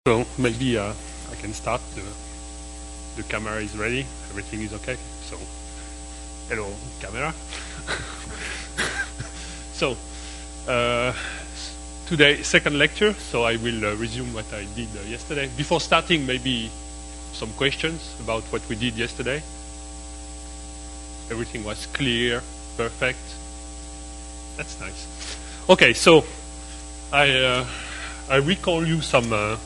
So maybe I can start. The camera is ready. Everything is okay. So, hello, camera. So, today, second lecture. So I will resume what I did yesterday. Before starting, maybe some questions about what we did yesterday. Everything was clear, perfect. That's nice. Okay, so I recall you some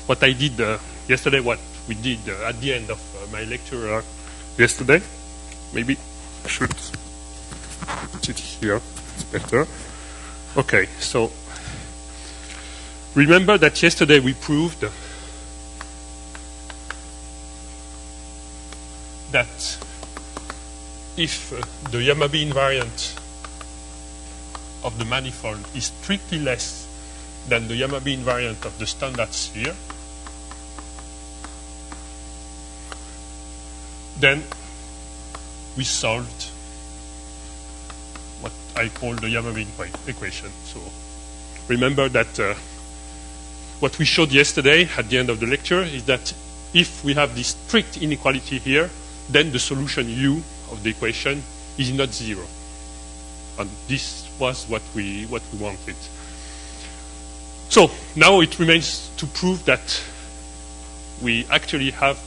what I did yesterday, what we did at the end of my lecture yesterday. Maybe I should put it here. It's better. Okay, so remember that yesterday we proved that if the Yamabe invariant of the manifold is strictly less than the Yamabe invariant of the standard sphere, then we solved what I call the Yamabe equation. So remember that what we showed yesterday at the end of the lecture is that if we have this strict inequality here, then the solution U of the equation is not zero. And this was what we wanted. So now it remains to prove that we actually have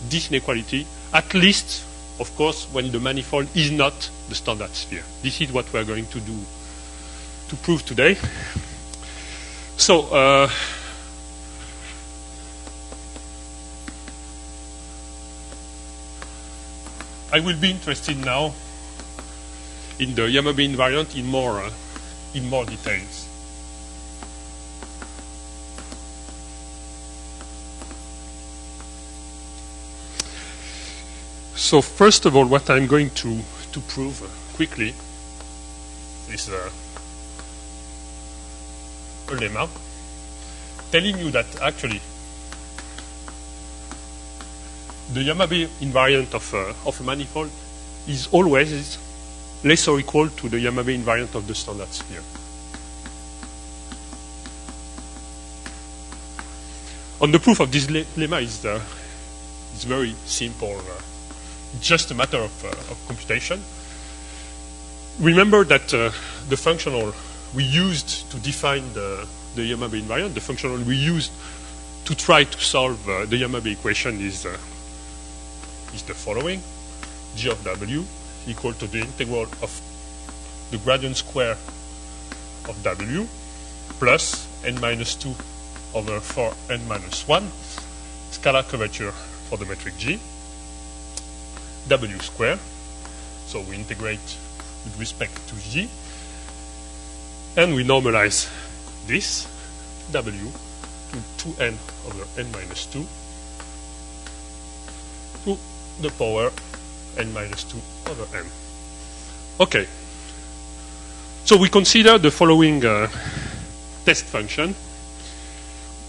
this inequality, at least, of course, when the manifold is not the standard sphere. This is what we are going to do to prove today. So I will be interested now in the Yamabe invariant in more details. So first of all, what I'm going to prove quickly is a lemma telling you that actually the Yamabe invariant of a manifold is always less or equal to the Yamabe invariant of the standard sphere. And the proof of this lemma is very simple. Just a matter of computation. Remember that the functional we used to define the Yamabe invariant, the functional we used to try to solve the Yamabe equation is the following: g of w equal to the integral of the gradient square of w plus n minus 2 over 4n minus 1 scalar curvature for the metric g, w square, so we integrate with respect to g, and we normalize this w to 2n over n minus 2 to the power n minus 2 over n. Okay, so we consider the following test function.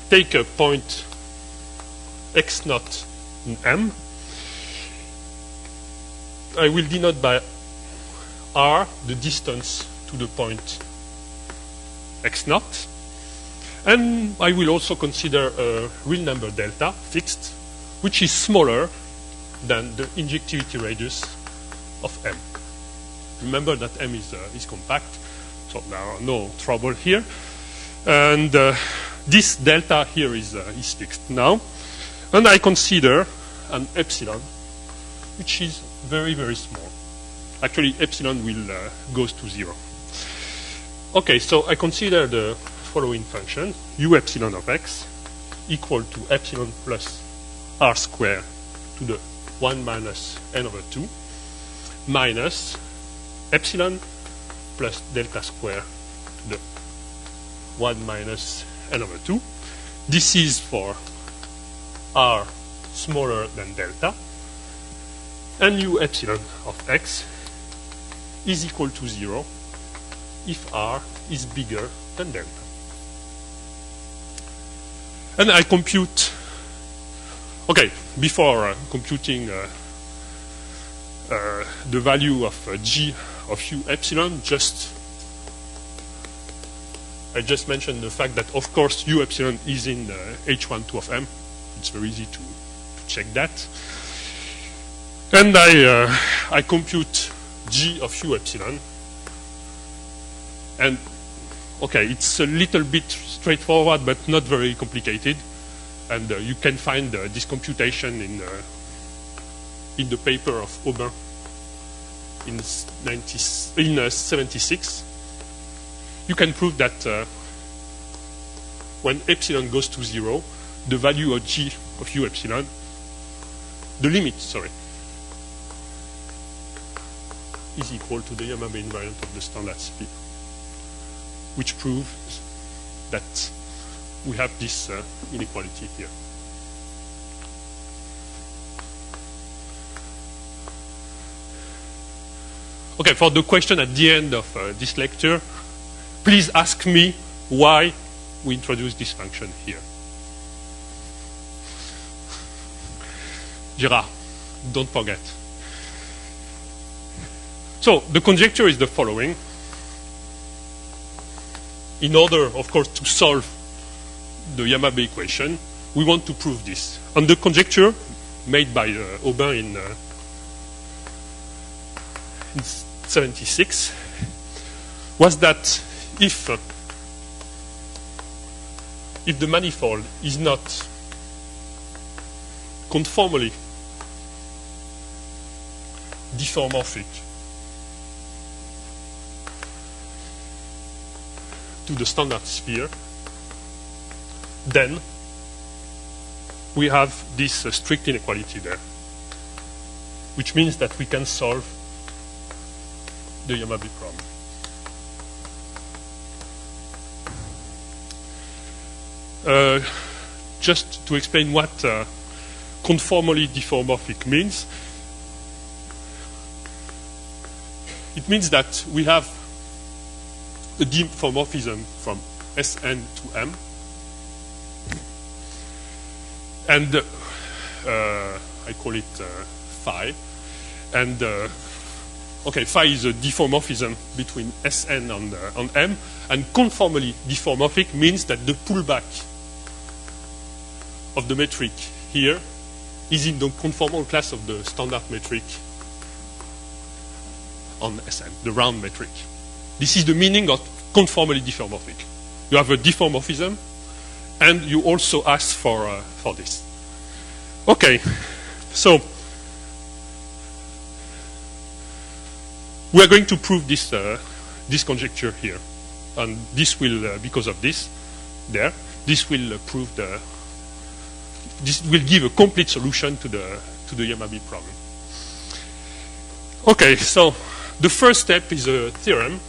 Take a point x naught in M. I will denote by r the distance to the point x naught, and I will also consider a real number delta fixed, which is smaller than the injectivity radius of M. Remember that M is compact, so there are no trouble here, and this delta here is fixed now, and I consider an epsilon, which is very, very small. Actually, epsilon will goes to 0. Okay, so I consider the following function: u epsilon of x equal to epsilon plus r squared to the 1 minus n over 2 minus epsilon plus delta square to the 1 minus n over 2. This is for r smaller than delta, and u epsilon of x is equal to 0 if r is bigger than delta. And I compute, okay, before computing the value of g of u epsilon, just I just mentioned the fact that, of course, U epsilon is in H12 of M. It's very easy to check that. And I compute G of U epsilon. And, okay, it's a little bit straightforward, but not very complicated. And you can find this computation in the paper of Aubin in 76. You can prove that when epsilon goes to 0, the value of G of U epsilon, the limit, sorry, is equal to the Yamabe invariant of the standard speed, which proves that we have this inequality here. Okay, for the question at the end of this lecture, please ask me why we introduced this function here. Gerard, don't forget. So the conjecture is the following. In order, of course, to solve the Yamabe equation, we want to prove this. And the conjecture made by Aubin in 76 was that if the manifold is not conformally diffeomorphic to the standard sphere, then we have this strict inequality there, which means that we can solve the Yamabe problem. Just to explain what conformally diffeomorphic means, it means that we have a diffeomorphism from Sn to M, and I call it phi, and okay, phi is a diffeomorphism between Sn and M, and conformally diffeomorphic means that the pullback of the metric here is in the conformal class of the standard metric on Sn, the round metric. This is the meaning of conformally diffeomorphic. You have a diffeomorphism, and you also ask for this. Okay, so we are going to prove this this conjecture here, and this will, because of this, this will prove this will give a complete solution to the Yamabe problem. Okay, so the first step is a theorem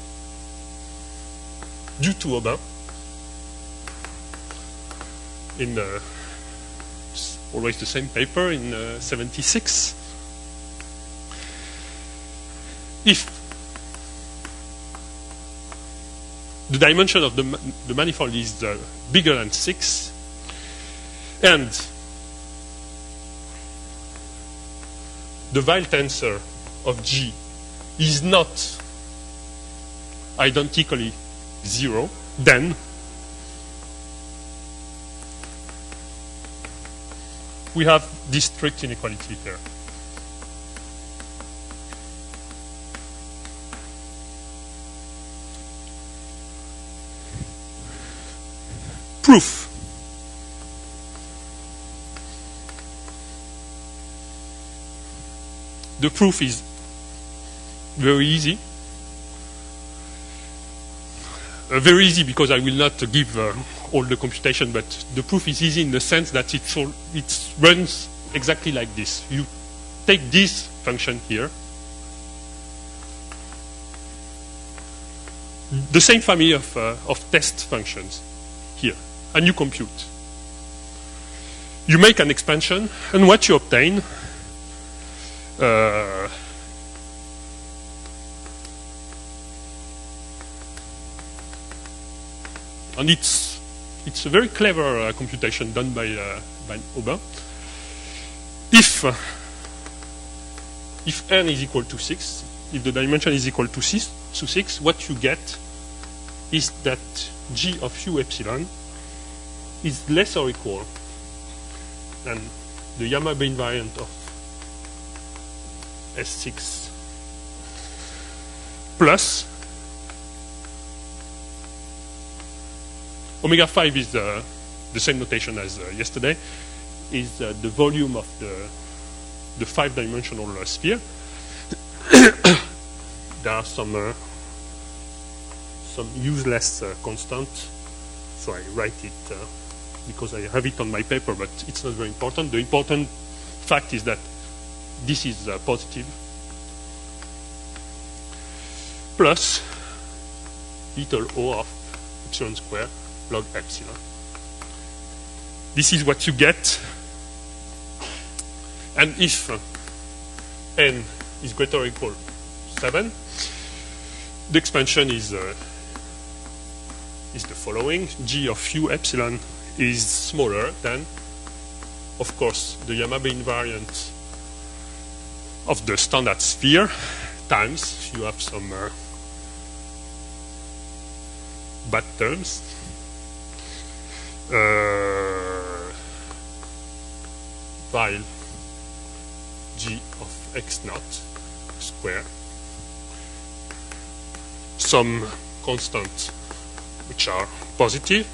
due to Aubin in always the same paper in 76. If the dimension of the manifold is bigger than 6, and the Weil tensor of G is not identically 0, then we have this strict inequality here. Proof. The proof is very easy. Very easy because I will not give all the computation, but the proof is easy in the sense that it runs exactly like this. You take this function here, the same family of test functions here, and you compute. You make an expansion, and what you obtain and it's a very clever computation done by Aubin. If n is equal to 6, if the dimension is equal to 6, what you get is that G of U epsilon is less or equal than the Yamabe invariant of S6 plus omega 5 is the same notation as yesterday, is the volume of the 5-dimensional sphere. There are some useless constants, so I write it because I have it on my paper, but it's not very important. The important fact is that this is positive, plus little o of epsilon square log epsilon. This is what you get. And if n is greater or equal to 7, the expansion is the following. G of U epsilon is smaller than, of course, the Yamabe invariant of the standard sphere times, you have some bad terms, while G of X naught square, some constants which are positive,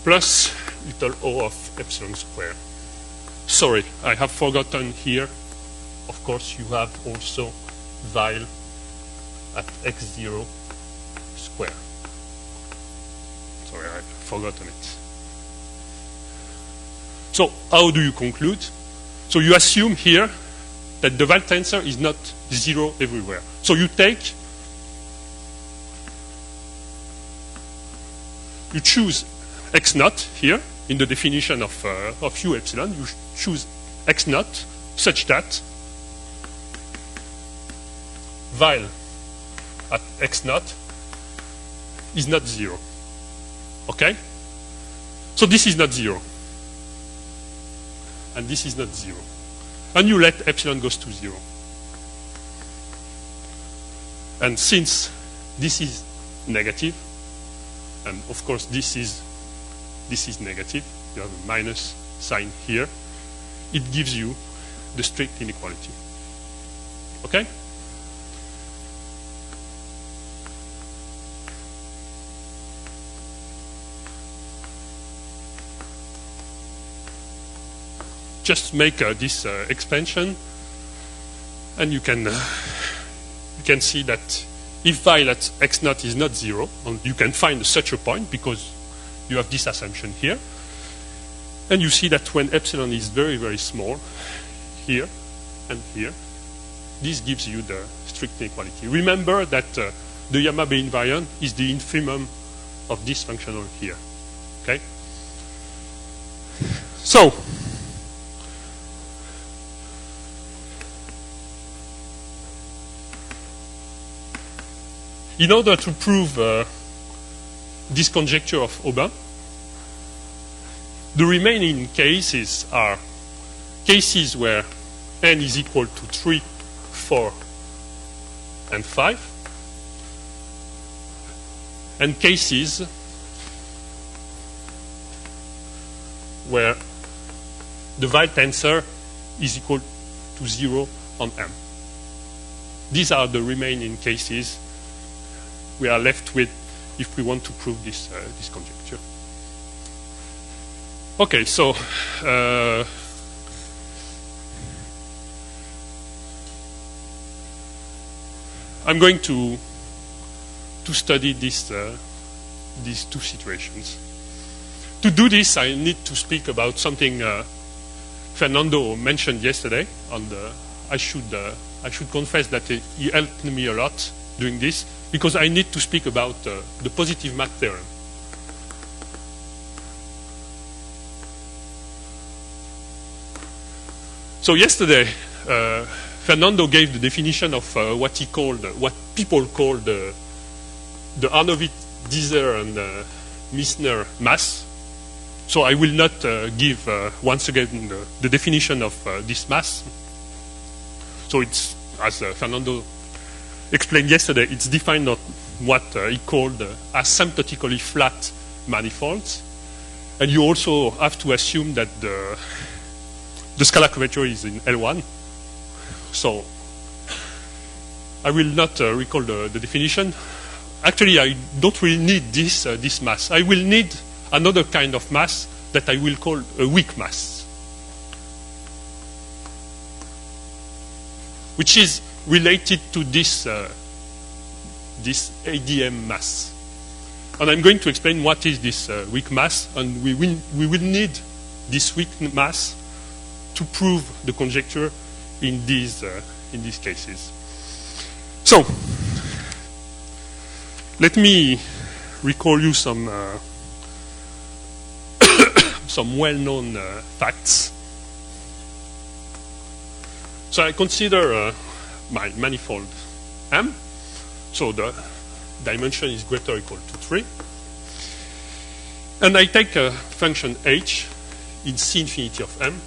plus little o of epsilon square. Sorry, I have forgotten here. Of course, you have also while at x0 square. Sorry, I've forgotten it. So how do you conclude? So you assume here that the Weyl tensor is not 0 everywhere. So you choose x naught here in the definition of U epsilon. You choose x naught such that while at x naught is not 0. Okay? So this is not 0. And this is not 0. And you let epsilon goes to 0. And since this is negative, and of course this is negative, you have a minus sign here, it gives you the strict inequality. Okay? Just make this expansion, and you can see that if Weyl at x naught is not 0, and you can find such a point because you have this assumption here, and you see that when epsilon is very, very small, here and here, this gives you the strict inequality. Remember that the Yamabe invariant is the infimum of this functional here. Okay? So, in order to prove this conjecture of Aubin, the remaining cases are cases where n is equal to 3, 4, and 5, and cases where the Weyl tensor is equal to 0 on M. These are the remaining cases we are left with if we want to prove this conjecture. Okay, so I'm going to study these two situations. To do this, I need to speak about something Fernando mentioned yesterday. I should confess that he helped me a lot doing this, because I need to speak about the positive math theorem. So yesterday, Fernando gave the definition of what people call the Arnovitz-Dieser and Misner mass. So I will not give once again the definition of this mass. So it's, as Fernando explained yesterday, it's defined on what he called asymptotically flat manifolds. And you also have to assume that the scalar curvature is in L1. So I will not recall the definition. Actually, I don't really need this mass. I will need another kind of mass that I will call a weak mass, which is related to this ADM mass. And I'm going to explain what is this weak mass, and we will need this weak mass to prove the conjecture in these cases. So, let me recall you some well-known facts. So I consider my manifold M. So the dimension is greater or equal to 3. And I take a function h in C infinity of M.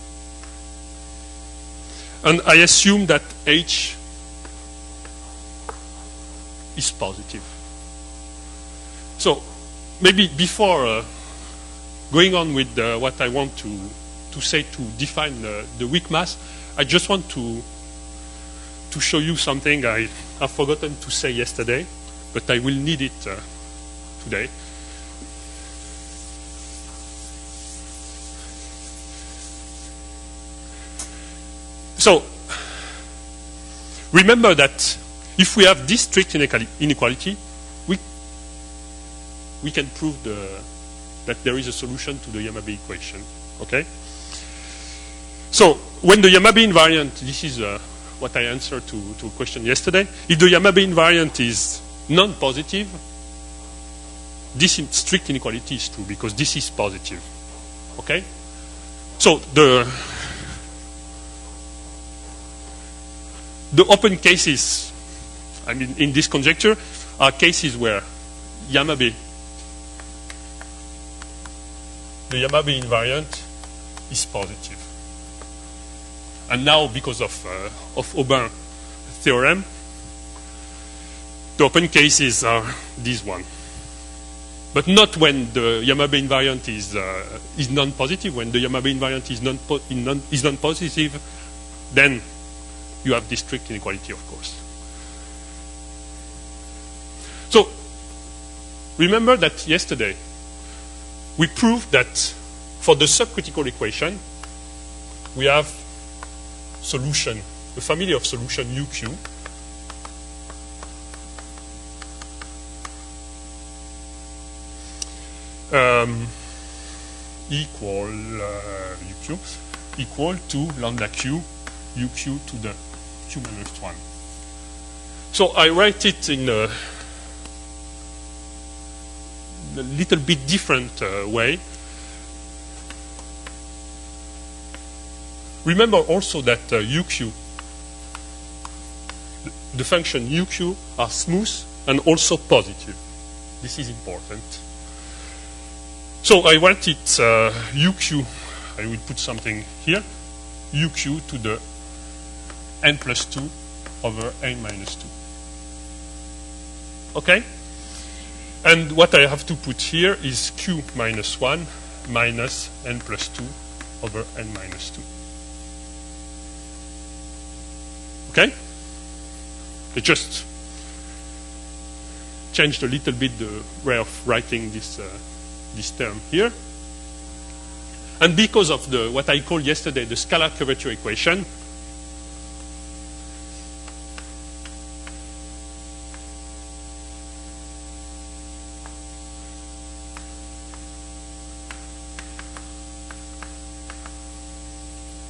And I assume that h is positive. So maybe before going on with what I want to say to define the weak mass, I just want to show you something I have forgotten to say yesterday, but I will need it today. So remember that if we have this strict inequality, we can prove that there is a solution to the Yamabe equation. Okay? So when the Yamabe invariant, this is what I answered to a question yesterday. If the Yamabe invariant is non-positive, this strict inequality is true because this is positive. Okay? So the open cases, I mean, in this conjecture, are cases where the Yamabe invariant is positive. And now, because of Aubin theorem, the open cases are these one. But not when the Yamabe invariant is non-positive. When the Yamabe invariant is non-positive, then you have this strict inequality, of course. So remember that yesterday we proved that for the subcritical equation we have solution, the family of solution UQ equal to lambda q UQ to the q minus 1. So I write it in a little bit different way. Remember also that UQ, the function UQ are smooth and also positive. This is important. So I write it UQ, I will put something here, UQ to the n plus 2 over n minus 2. Okay? And what I have to put here is q minus 1 minus n plus 2 over n minus 2. Okay? I just changed a little bit the way of writing this term here. And because of what I called yesterday the scalar curvature equation,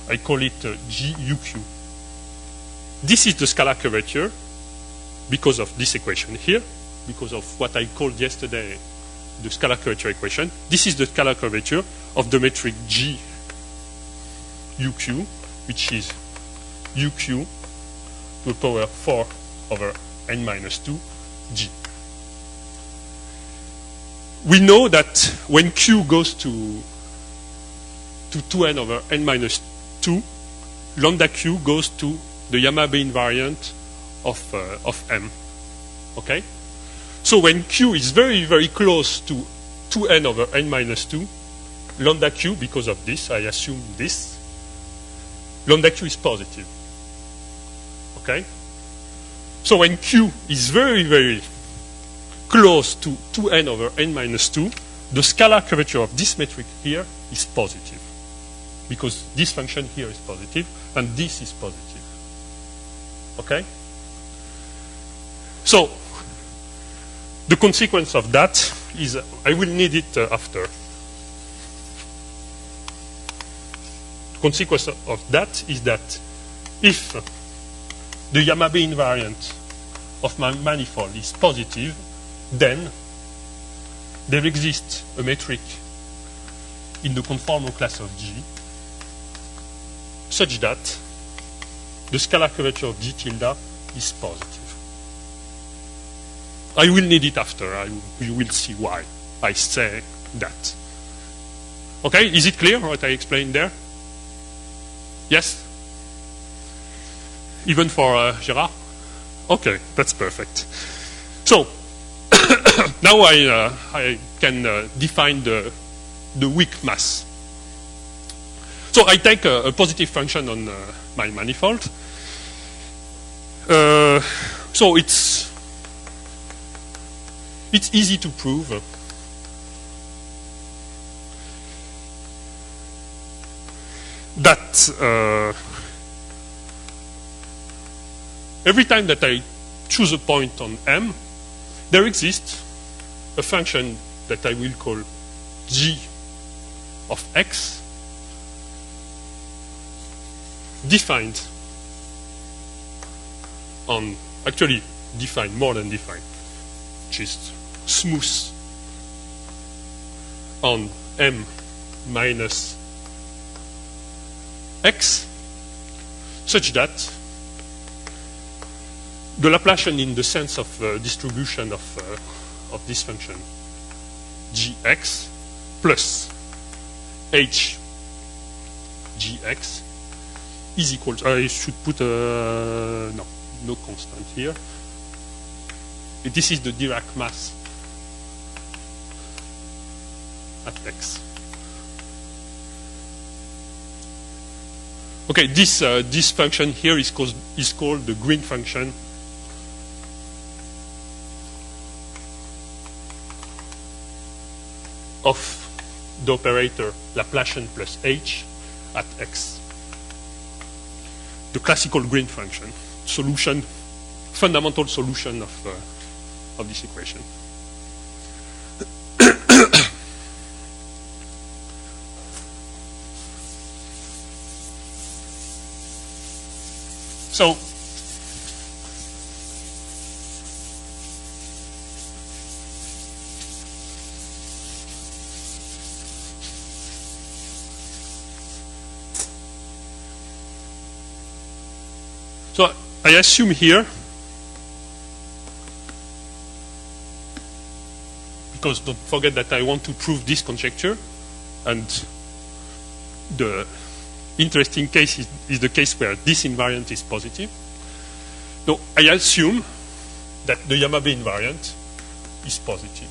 I call it GUQ. This is the scalar curvature because of this equation here, because of what I called yesterday the scalar curvature equation. This is the scalar curvature of the metric GUQ, which is UQ to the power 4 over n minus 2 G. We know that when Q goes to 2n over n minus 2, lambda Q goes to the Yamabe invariant of M. Okay? So when q is very, very close to 2n over n minus 2, lambda q, because of this, I assume this, lambda q is positive. Okay? So when q is very, very close to 2n over n minus 2, the scalar curvature of this metric here is positive, because this function here is positive, and this is positive. Okay? So the consequence of that is I will need it after. The consequence of that is that if the Yamabe invariant of my manifold is positive, then there exists a metric in the conformal class of G such that the scalar curvature of G tilde is positive. I will need it after. You will see why I say that. Okay, is it clear what I explained there? Yes? Even for Gérard? Okay, that's perfect. So, now I can define the weak mass. So I take a positive function on my manifold. So it's easy to prove that every time that I choose a point on M, there exists a function that I will call g of x, defined on, actually defined, more than defined, just smooth on M minus x, such that the Laplacian in the sense of distribution of this function gx plus h gx is equal to, I should put no constant here. This is the Dirac mass at x. Okay, this function here is called the Green function of the operator Laplacian plus h at x. The classical Green function, solution, fundamental solution of this equation. So I assume here, because don't forget that I want to prove this conjecture, and the interesting case is the case where this invariant is positive. So I assume that the Yamabe invariant is positive.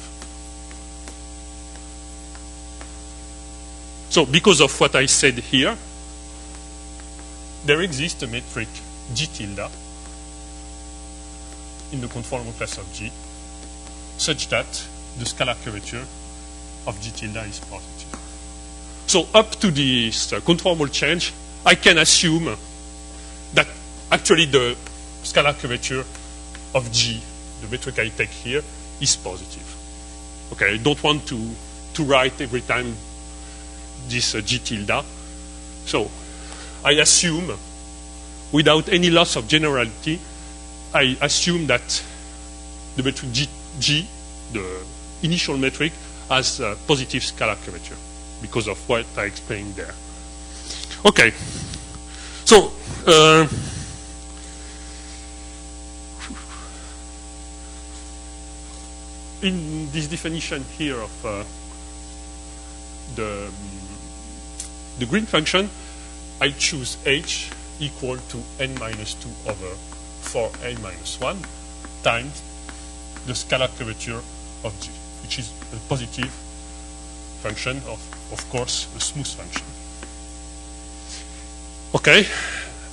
So because of what I said here, there exists a metric G tilde in the conformal class of G such that the scalar curvature of G tilde is positive. So up to this conformal change, I can assume that actually the scalar curvature of G, the metric I take here, is positive. Okay, I don't want to write every time this G tilde. So I assume, without any loss of generality, I assume that the metric G, the initial metric, has a positive scalar curvature because of what I explained there. Okay, so in this definition here of the Green function, I choose h equal to n minus 2 over 4n minus 1 times the scalar curvature of G, which is a positive function of course, a smooth function. Okay,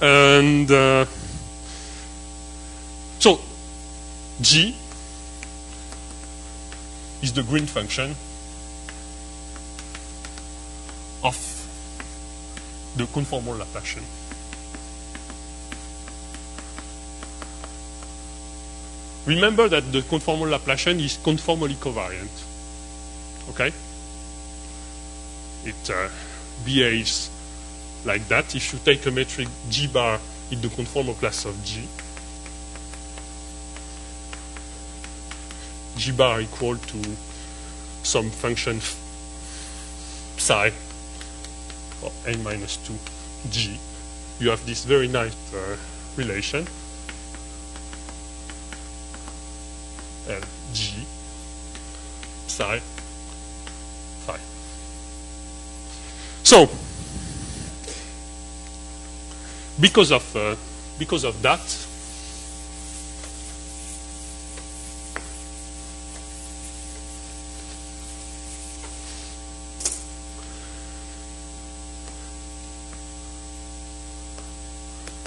and so G is the green function of the conformal Laplacian. Remember that the conformal Laplacian is conformally covariant. Okay? It behaves like that. If you take a metric G bar in the conformal class of G, G bar equal to some function psi or n minus 2 G, you have this very nice relation L G psi phi. So because of that,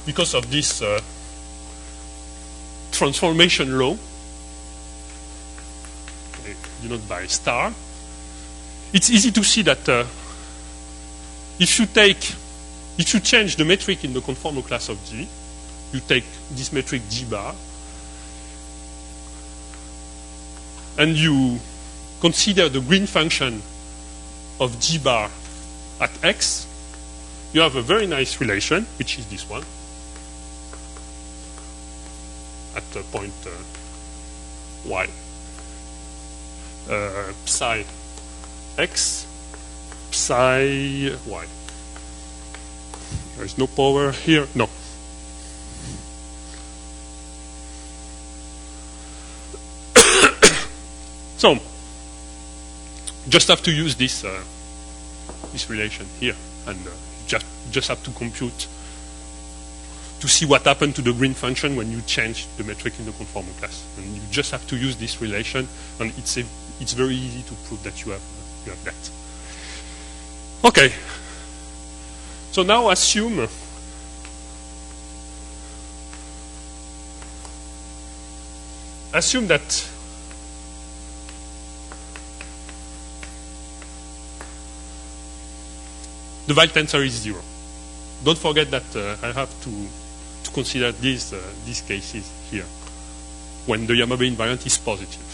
because of this transformation law, denoted by star, it's easy to see that if you change the metric in the conformal class of G, you take this metric G bar, and you consider the green function of G bar at X, you have a very nice relation, which is this one, at the point Y. Psi X, psi Y. There is no power here. No. So, just have to use this relation here, and just have to compute to see what happened to the green function when you change the metric in the conformal class. And you just have to use this relation, and it's very easy to prove that you have that. Okay. So now assume that the Weil tensor is 0. Don't forget that I have to consider these cases here when the Yamabe invariant is positive.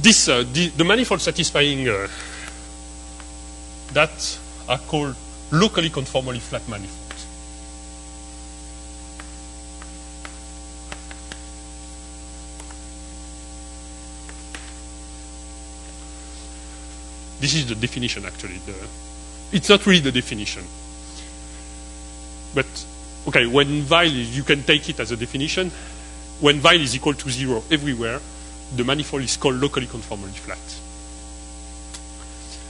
The manifold satisfying that are called locally conformally flat manifolds. This is the definition, actually. It's not really the definition. But, okay, when Weil, you can take it as a definition. When Weil is equal to 0 everywhere, the manifold is called locally conformally flat.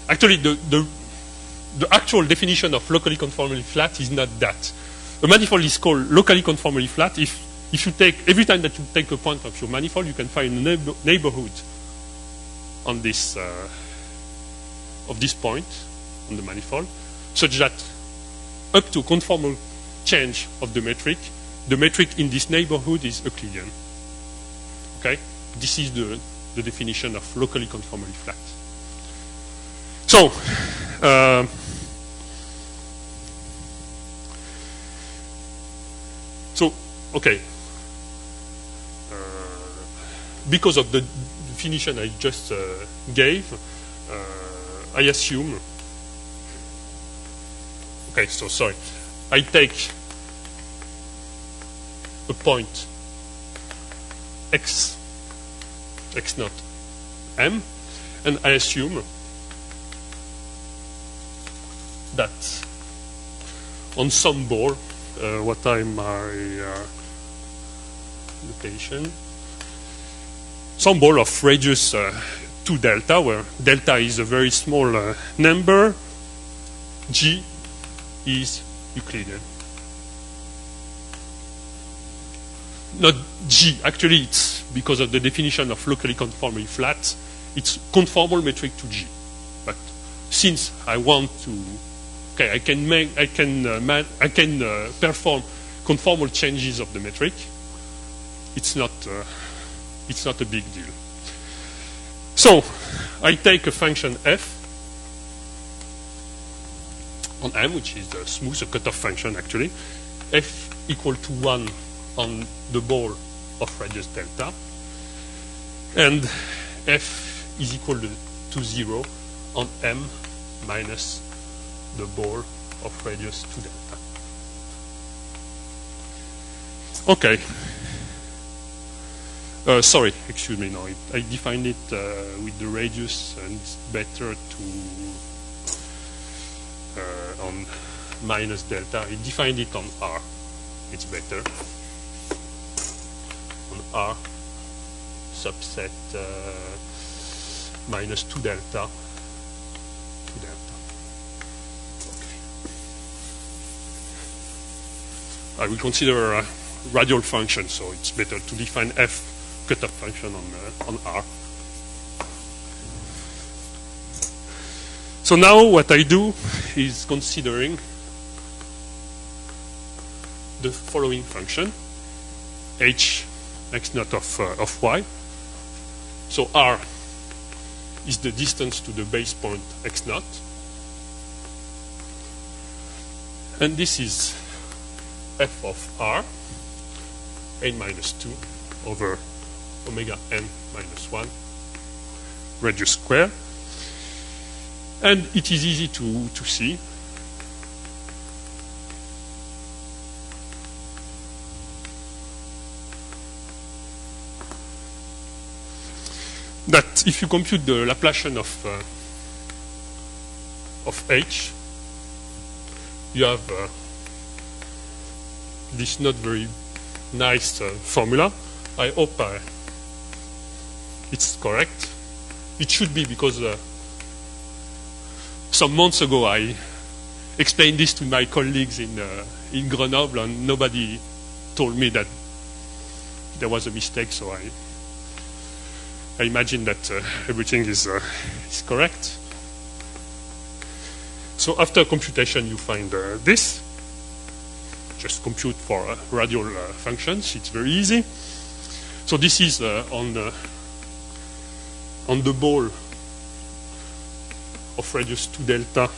Actually, the actual definition of locally conformally flat is not that. A manifold is called locally conformally flat if you take, every time that you take a point of your manifold, you can find a neighborhood on this, of this point on the manifold, such that up to conformal change of the metric in this neighborhood is Euclidean. Okay? This is the definition of locally conformally flat. So, okay. Because of the definition I just gave, I assume. Okay, so sorry. I take a point x naught m, and I assume that on some ball, what are my notation? Some ball of radius 2 delta, where delta is a very small number, G is Euclidean. not G. Actually, it's because of the definition of locally conformally flat. It's conformal metric to G. But since I want to, okay, I can perform conformal changes of the metric. It's not a big deal. So I take a function f on M, which is the smooth, a cutoff function actually. F equal to 1 on the ball of radius delta, and f is equal to 0 on M minus the ball of radius 2 delta. Okay. Sorry, excuse me. No, I defined it with the radius, and it's better to on minus delta. I defined it on R. It's better on R subset minus 2 delta. 2 delta. Okay. I will consider a radial function, so it's better to define f cutoff function on R. So now what I do is considering the following function, h x naught of y. So R is the distance to the base point x naught. And this is f of R, n minus 2 over omega n minus 1 radius square. And it is easy to see that if you compute the Laplacian of h, you have this not very nice formula. I hope it's correct. It should be, because some months ago I explained this to my colleagues in Grenoble, and nobody told me that there was a mistake, so I imagine that everything is correct. So after computation you find this. Just compute for radial functions. It's very easy. So this is on the ball of radius 2 delta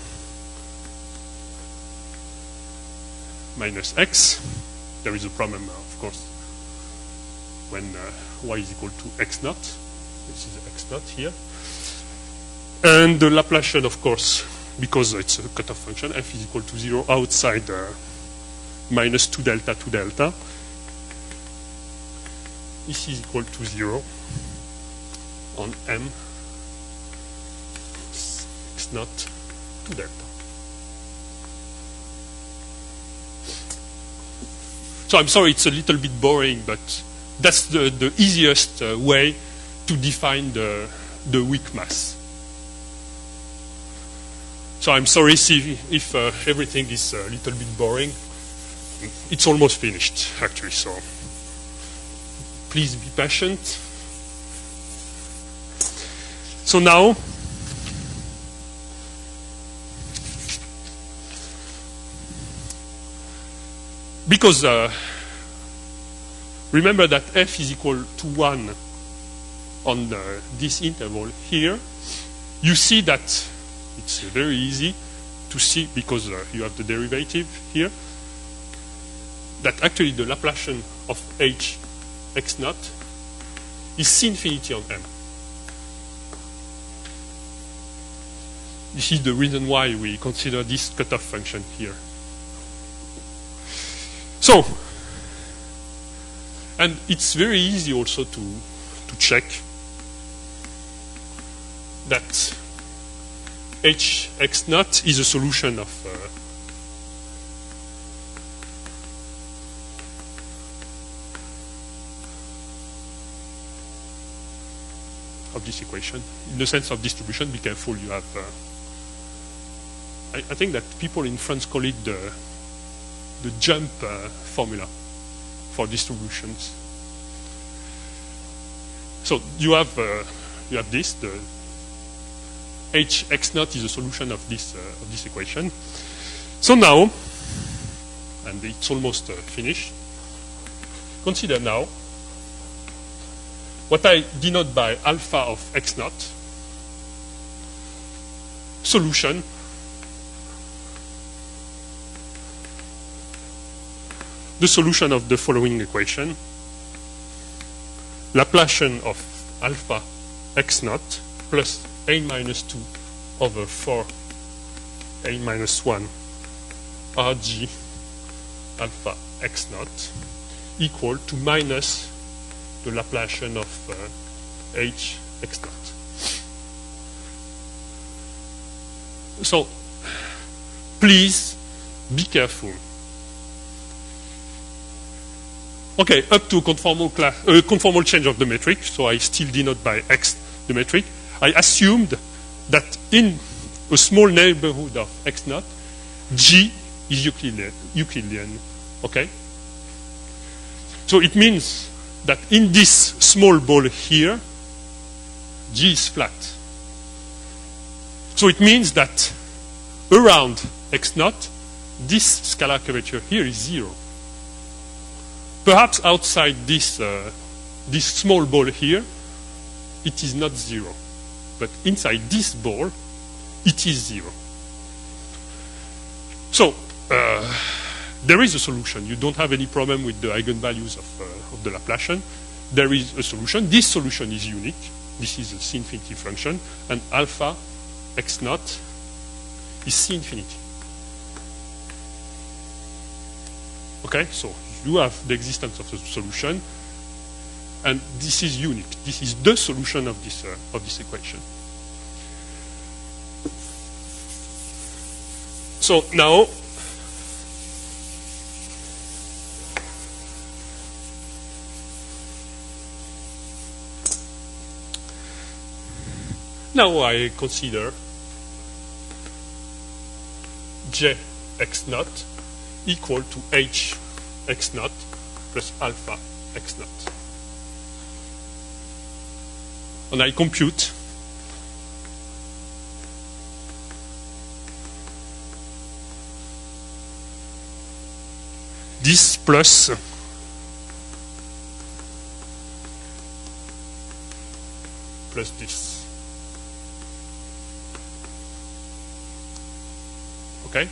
minus x. There is a problem, of course, when y is equal to x naught. This is x naught here. And the Laplacian, of course, because it's a cutoff function, f is equal to 0 outside minus 2 delta 2 delta. This is equal to 0 on M x naught 2 delta. So I'm sorry, it's a little bit boring, but that's the easiest way to define the weak mass. So I'm sorry if everything is a little bit boring. It's almost finished, actually, so please be patient. So now, because remember that f is equal to 1 on this interval here, you see that it's very easy to see, because you have the derivative here, that actually the Laplacian of h x naught is C infinity on M. This is the reason why we consider this cutoff function here. So, and it's very easy also to check that h x naught is a solution of this equation. In the sense of distribution, be careful, you have I think that people in France call it the jump formula for distributions. So you have this. The h x naught is a solution of this equation. So now, and it's almost finished. Consider now what I denote by alpha of x naught solution the solution of the following equation: Laplacian of alpha x naught plus a minus 2 over 4 a minus 1 Rg alpha x naught equal to minus the Laplacian of h x naught. So please be careful. Okay, up to conformal change of the metric, so I still denote by x the metric. I assumed that in a small neighborhood of x naught, G is Euclidean. Okay? So it means that in this small ball here, G is flat. So it means that around x naught, this scalar curvature here is 0. Perhaps outside this small ball here, it is not 0. But inside this ball, it is 0. So there is a solution. You don't have any problem with the eigenvalues of the Laplacian. There is a solution. This solution is unique. This is a C infinity function. And alpha x naught is C infinity. Okay, so you have the existence of the solution, and this is unique. This is the solution of this equation. So now, I consider J x naught equal to h x naught plus alpha x naught. And I compute this plus this. Okay?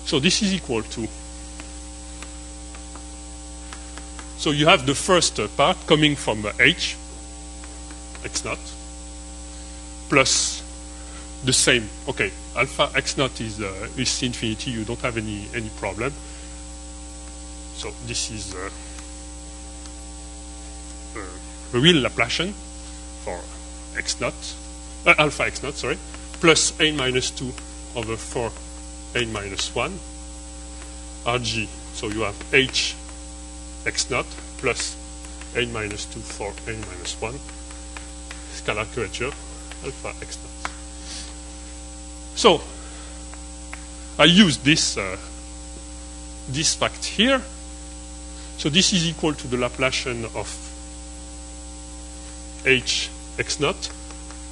So this is equal to, so you have the first part coming from h, x naught, plus the same. Okay, alpha x naught is C infinity. You don't have any problem. So this is a real Laplacian for x naught, alpha x naught, sorry, plus a minus 2 over 4 a minus 1 Rg. So you have h x naught plus a minus 2 for a minus 1 scalar curvature alpha x naught. So I use this fact here. So this is equal to the Laplacian of h x naught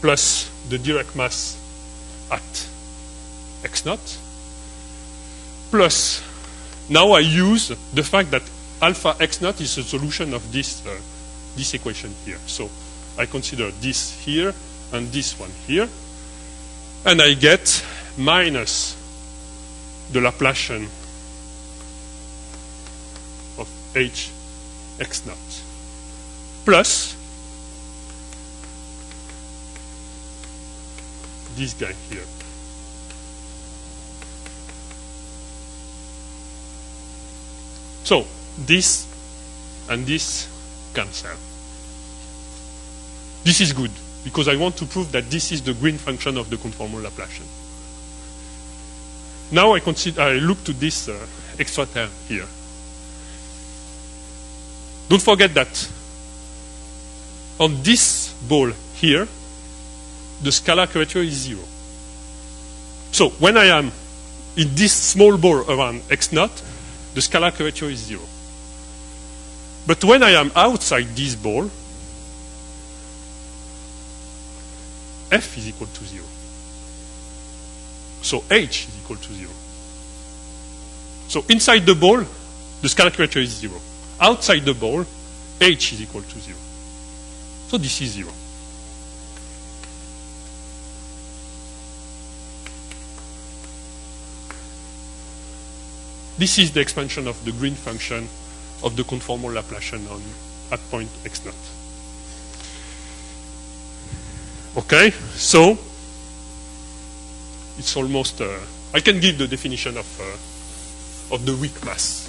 plus the Dirac mass at x naught, plus now I use the fact that alpha x naught is a solution of this equation here. So I consider this here and this one here, and I get minus the Laplacian of h x naught plus this guy here. So this and this cancel. This is good because I want to prove that this is the green function of the conformal Laplacian. Now I look to this extra term here. Don't forget that on this ball here, the scalar curvature is 0. So when I am in this small ball around x naught, the scalar curvature is 0. But when I am outside this ball, f is equal to 0. So h is equal to 0. So inside the ball, the scalar curvature is 0. Outside the ball, h is equal to 0. So this is 0. This is the expansion of the green function of the conformal Laplacian at point x0. Okay, so it's almost. I can give the definition of the weak mass.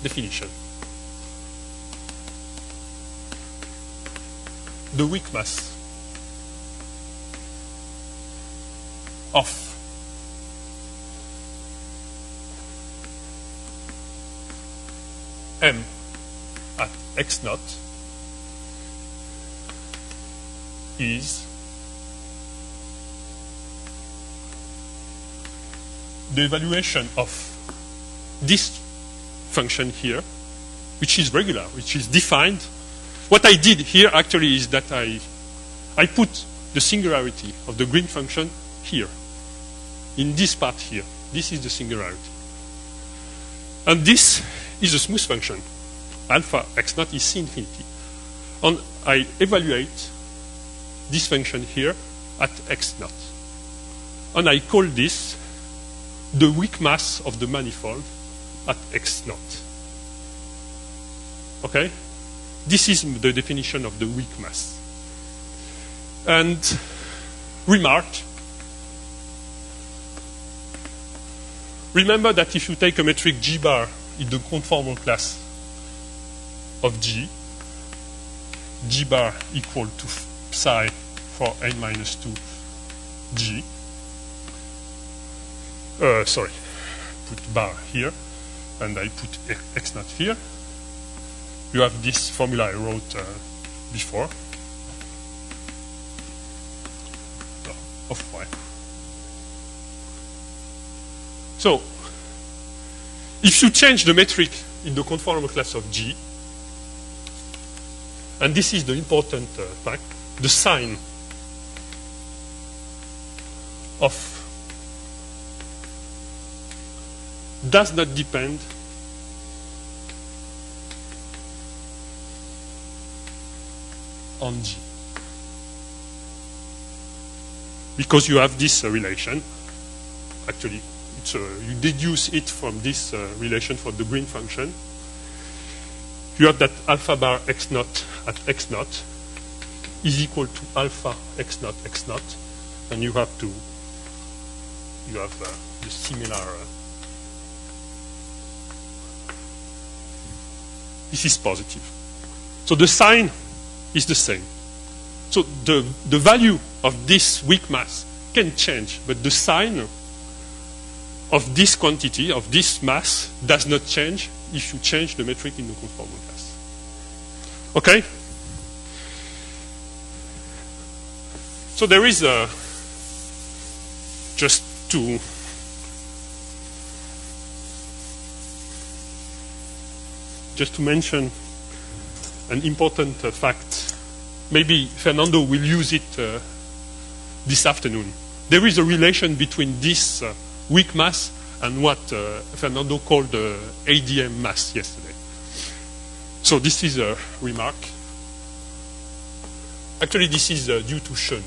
Definition. The weak mass of m at x0 is the evaluation of this function here, which is regular, which is defined. What I did here actually is that I put the singularity of the green function here, in this part here. This is the singularity. And this is a smooth function. Alpha x0 is C infinity. And I evaluate this function here at x0. And I call this the weak mass of the manifold at x0. Okay? This is the definition of the weak mass. And remark, remember that if you take a metric G bar in the conformal class of G, G bar equal to psi for n minus 2 G. Sorry, put bar here, and I put x0 here. You have this formula I wrote before. Of y. So, if you change the metric in the conformal class of G, and this is the important fact, the sign of does not depend on G. Because you have this relation. Actually, you deduce it from this relation for the green function. You have that alpha bar x0 at x0 is equal to alpha x0 x0, and you have the similar. This is positive. So the sign is the same. So the value of this weak mass can change, but the sign of this quantity, of this mass, does not change if you change the metric in the conformal class. Okay? So there is just to mention an important fact. Maybe Fernando will use it this afternoon. There is a relation between this weak mass and what Fernando called the ADM mass yesterday. So this is a remark. Actually, this is due to Schoen.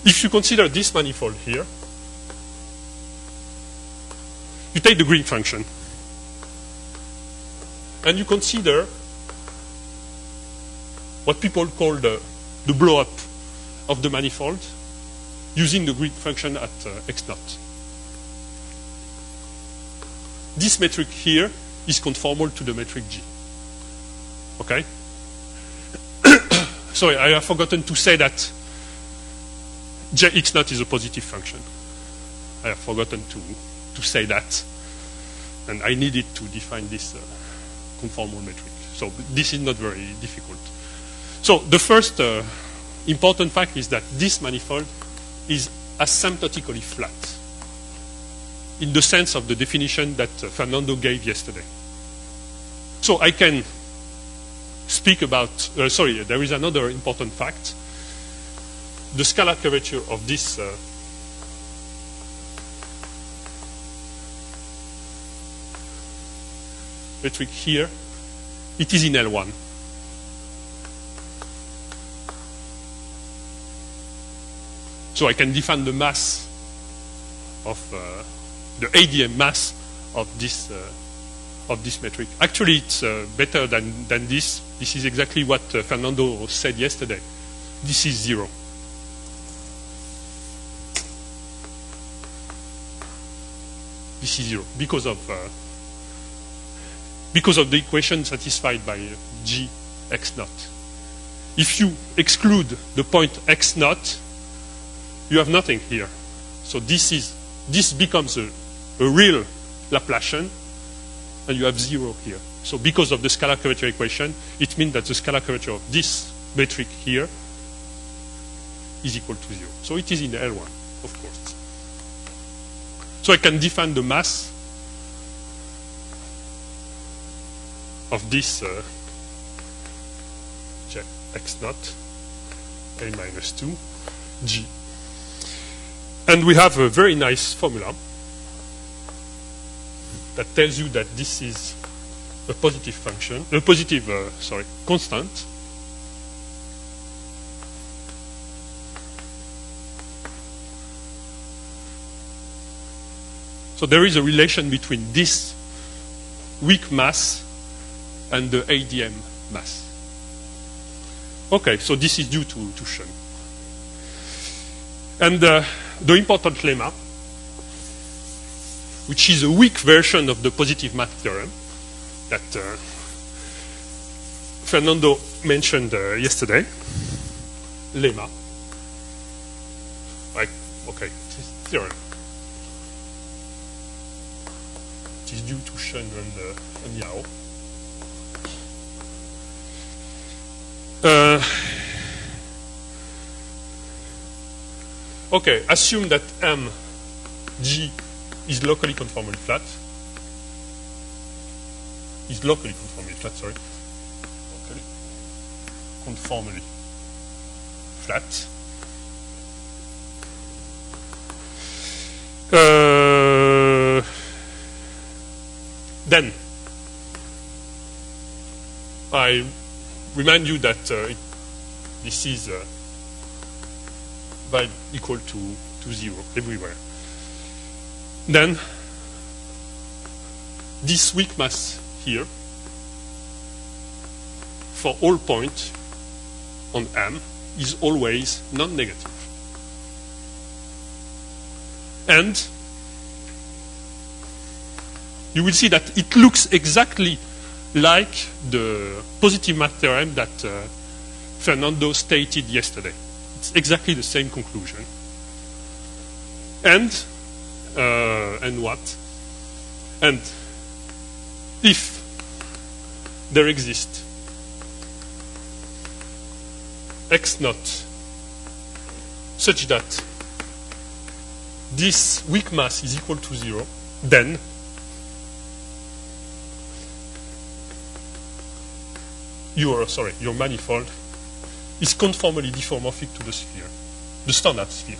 If you consider this manifold here, you take the green function, and you consider what people call the blow-up of the manifold using the green function at x0. This metric here is conformal to the metric G. Okay? Sorry, I have forgotten to say that Jx0 is a positive function. I have forgotten to say that, and I needed to define this conformal metric. So this is not very difficult. So the first important fact is that this manifold is asymptotically flat. in the sense of the definition that Fernando gave yesterday. So I can speak about, sorry, there is another important fact. The scalar curvature of this metric here, it is in L1. So I can define the mass of the ADM mass of this metric. Actually, it's better than this. This is exactly what Fernando said yesterday. This is 0. This is 0 because of the equation satisfied by G x naught. If you exclude the point x naught, you have nothing here. So this becomes a real Laplacian, and you have 0 here. So because of the scalar curvature equation, it means that the scalar curvature of this metric here is equal to 0. So it is in L1, of course. So I can define the mass of this x naught, a minus 2, g. And we have a very nice formula that tells you that this is a positive function, a positive, constant. So there is a relation between this weak mass and the ADM mass. Okay, so this is due to Schoen. And the important lemma, which is a weak version of the positive math theorem that Fernando mentioned yesterday, lemma, okay, theorem. It is due to Schoen and Yao. Okay, assume that G is locally conformally flat. Locally conformally flat. Then I remind you that this is equal to 0 everywhere. Then this weak mass here for all points on M is always non-negative. And you will see that it looks exactly like the positive math theorem that Fernando stated yesterday. It's exactly the same conclusion. And what? And if there exists x naught such that this weak mass is equal to 0, then your manifold is conformally diffeomorphic to the sphere, the standard sphere.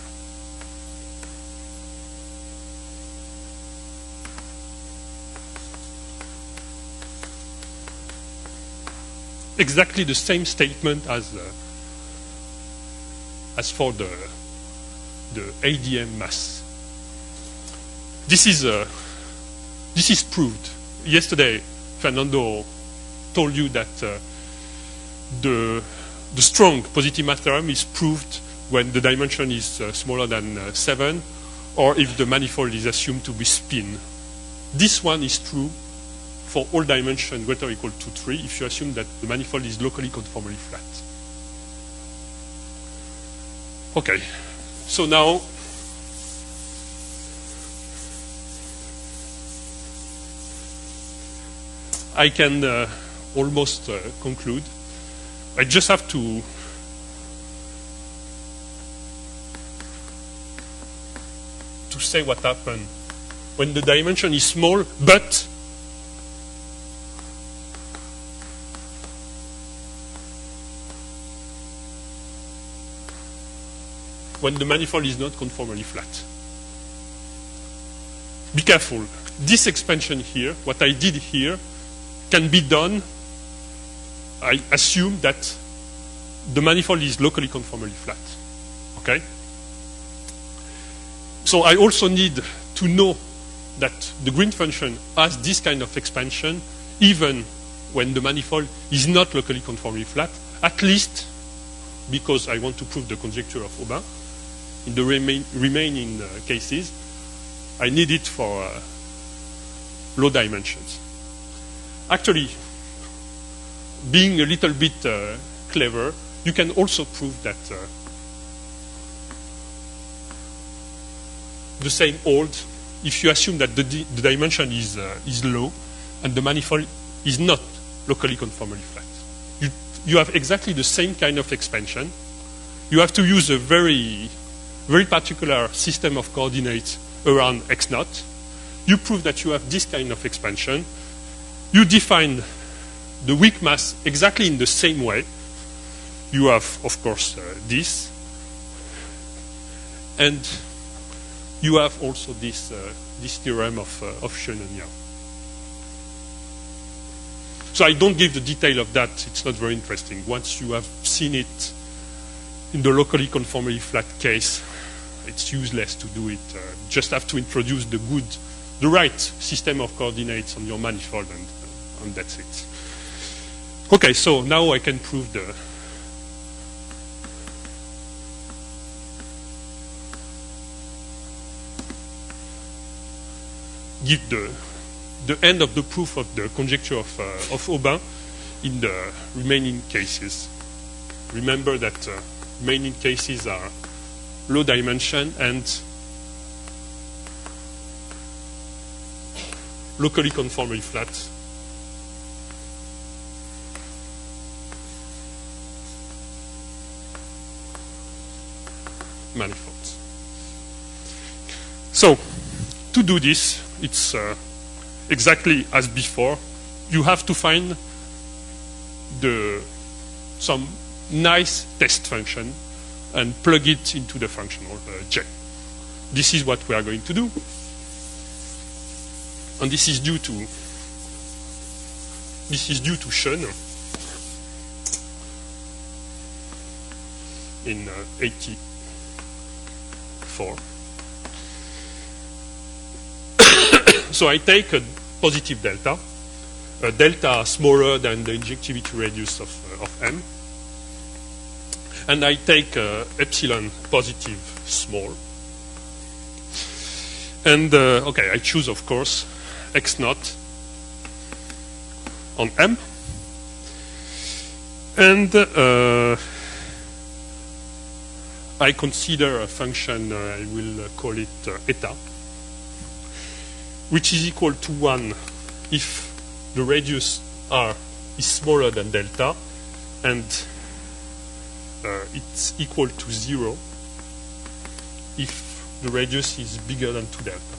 Exactly the same statement as for the ADM mass. This is proved. Yesterday, Fernando told you that the strong positive math theorem is proved when the dimension is smaller than 7, or if the manifold is assumed to be spin. This one is true for all dimensions greater or equal to 3 if you assume that the manifold is locally conformally flat. Okay, so now I can almost conclude. I just have to say what happened when the dimension is small, but when the manifold is not conformally flat. Be careful. This expansion here, what I did here, can be done. I assume that the manifold is locally conformally flat. Okay? So I also need to know that the green function has this kind of expansion even when the manifold is not locally conformally flat, at least because I want to prove the conjecture of Aubin. In the remaining cases, I need it for low dimensions. Actually, being a little bit clever, you can also prove that the same holds if you assume that the dimension is low and the manifold is not locally conformally flat. You have exactly the same kind of expansion. You have to use a very particular system of coordinates around x0. You prove that you have this kind of expansion. You define the weak mass exactly in the same way. You have, of course, this. And you have also this theorem of Schoen and Yau. So I don't give the detail of that. It's not very interesting. Once you have seen it in the locally conformally flat case, it's useless to do it. Just have to introduce the right system of coordinates on your manifold, and that's it. Okay, so now I can prove give the end of the proof of the conjecture of Aubin in the remaining cases. Remember that remaining cases are low dimension and locally conformally flat. Manifolds. So, to do this, it's exactly as before. You have to find some nice test function and plug it into the functional J. This is what we are going to do. And this is due to Schoen in 84. So I take a positive delta, a delta smaller than the injectivity radius of M, and I take epsilon positive small. And okay, I choose, of course, x0 on M, and I consider a function, I will call it eta, which is equal to 1 if the radius r is smaller than delta, and it's equal to 0 if the radius is bigger than 2 delta,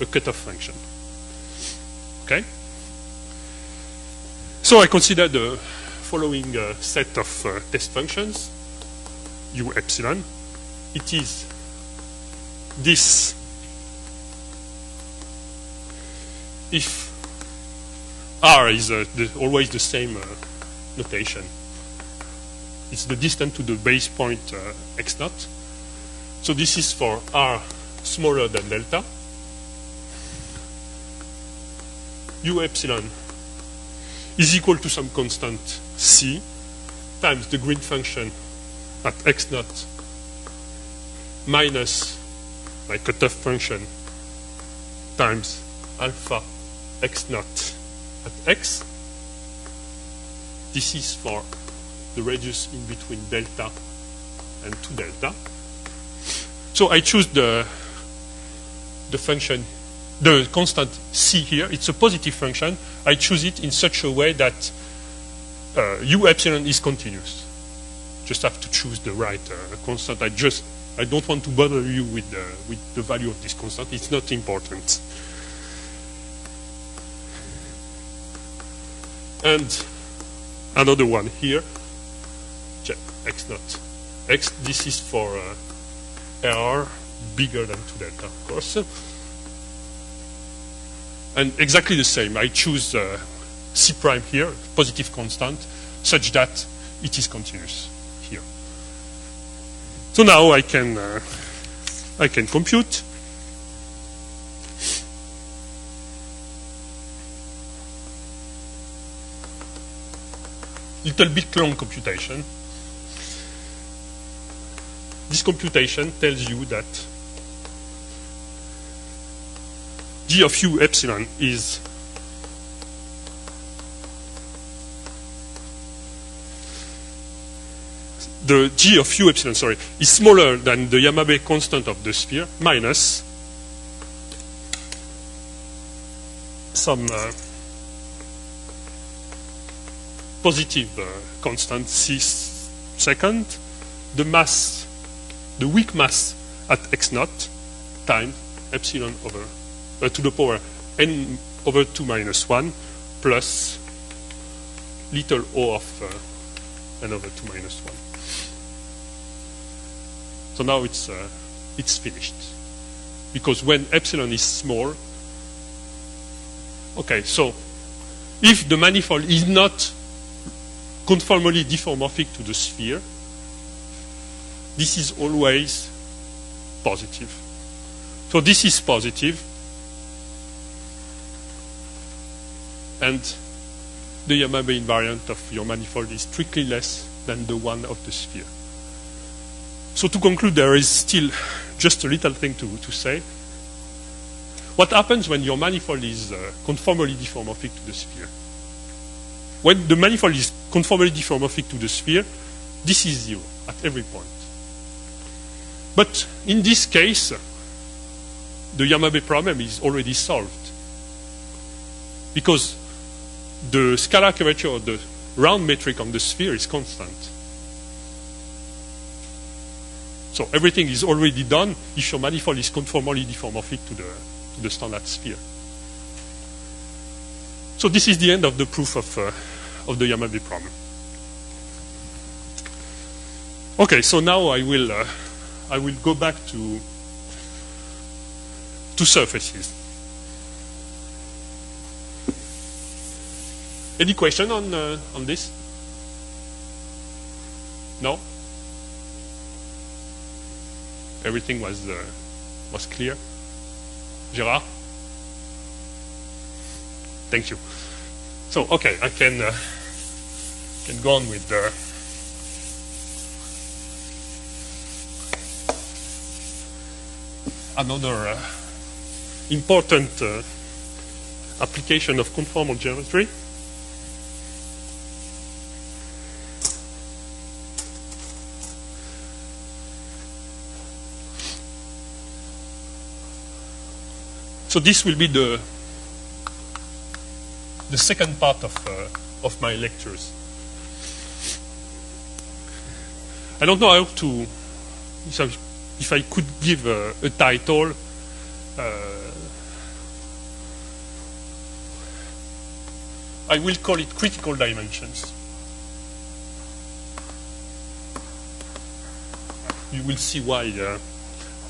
a cutoff function. Okay? So I consider the following set of test functions, u epsilon. It is this if r is always the same notation. It's the distance to the base point x0. So this is for r smaller than delta. U epsilon is equal to some constant c times the green function at x0 minus my cutoff function times alpha x0 at x. This is for the radius in between delta and 2 delta. So I choose the function, the constant c here. It's a positive function. I choose it in such a way that u epsilon is continuous. Just have to choose the right constant. I just I don't want to bother you with the value of this constant. It's not important. And another one here, check x naught. X, this is for R bigger than 2 delta, of course. And exactly the same. I choose C prime here, positive constant, such that it is continuous here. So now I can compute. Little bit long computation. This computation tells you that G of U epsilon is the G of U epsilon, sorry, is smaller than the Yamabe constant of the sphere minus some positive constant C second, the mass, the weak mass at x naught times epsilon over to the power n over 2 minus 1 plus little o of n over 2 minus 1. So now it's finished. Because when epsilon is small, okay, so if the manifold is not conformally diffeomorphic to the sphere, this is always positive. So this is positive, and the Yamabe invariant of your manifold is strictly less than the one of the sphere. So to conclude, there is still just a little thing to say. What happens when your manifold is conformally diffeomorphic to the sphere? When the manifold is conformally diffeomorphic to the sphere, this is 0 at every point. But in this case, the Yamabe problem is already solved, because the scalar curvature of the round metric on the sphere is constant. So everything is already done if your manifold is conformally diffeomorphic to the standard sphere. So this is the end of the proof of the Yamabe problem. Okay, so now I will go back to surfaces. Any question on this? No? Everything was clear. Gérard? Thank you. So, okay, I can go on with another important application of conformal geometry. So this will be the second part of my lectures. I don't know how to, if I could give a title. I will call it critical dimensions. You will see why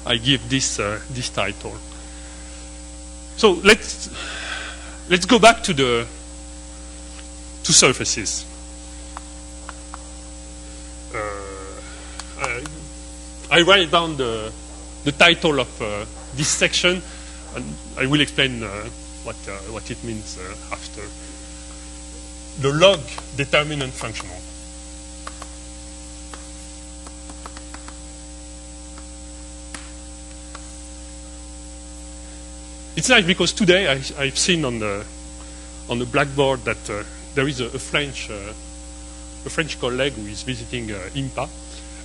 I give this title. So let's go back to surfaces. I write down the title of this section, and I will explain what it means after. The log determinant functional. It's nice because today I've seen on the blackboard that there is a French colleague who is visiting IMPA,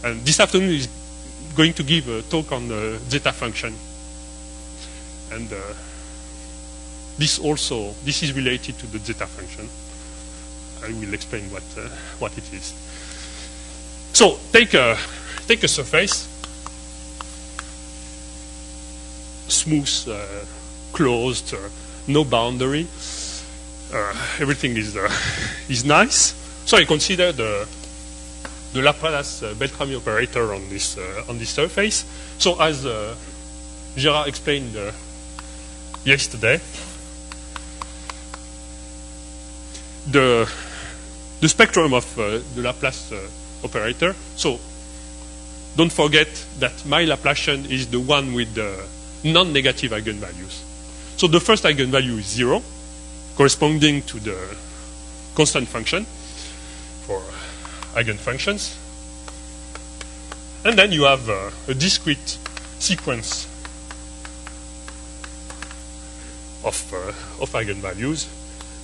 and this afternoon is going to give a talk on the zeta function, and this is related to the zeta function. I will explain what it is. So take a surface. smooth, closed, no boundary. Everything is nice. So I consider the Laplace Beltrami operator on this surface. So as Gérard explained yesterday, the spectrum of the Laplace operator. So don't forget that my Laplacian is the one with the non-negative eigenvalues. So the first eigenvalue is 0, corresponding to the constant function for eigenfunctions. And then you have a discrete sequence of eigenvalues.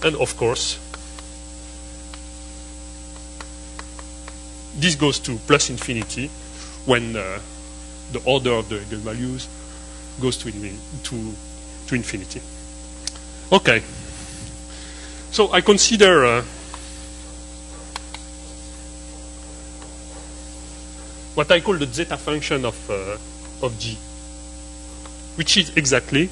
And of course, this goes to plus infinity when the order of the eigenvalues goes to infinity. Okay. So I consider what I call the zeta function of G, which is exactly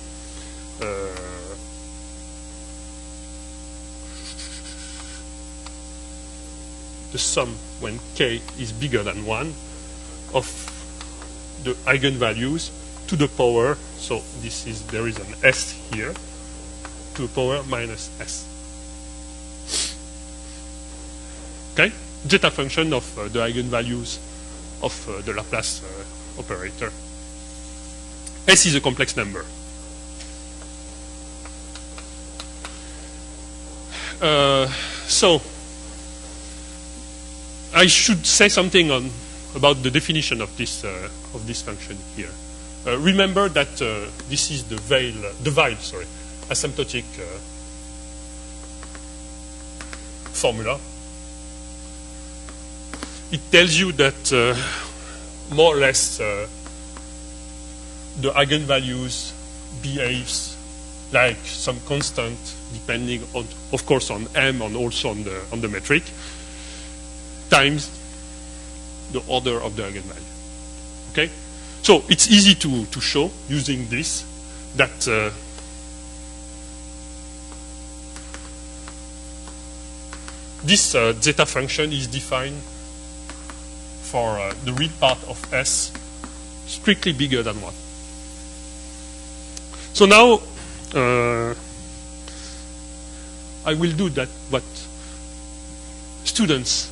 the sum when k is bigger than 1 of the eigenvalues to the power, so there is an s here, to the power minus s. Okay? Zeta function of the eigenvalues of the Laplace operator. S is a complex number. So I should say something about the definition of this function here. Remember that this is the Weyl asymptotic formula. It tells you that more or less the eigenvalues behaves like some constant, depending on, of course, on M and also on the metric, times the order of the eigenvalue. Okay, so it's easy to show using this that this zeta function is defined for the real part of S strictly bigger than 1. So now I will do that what students,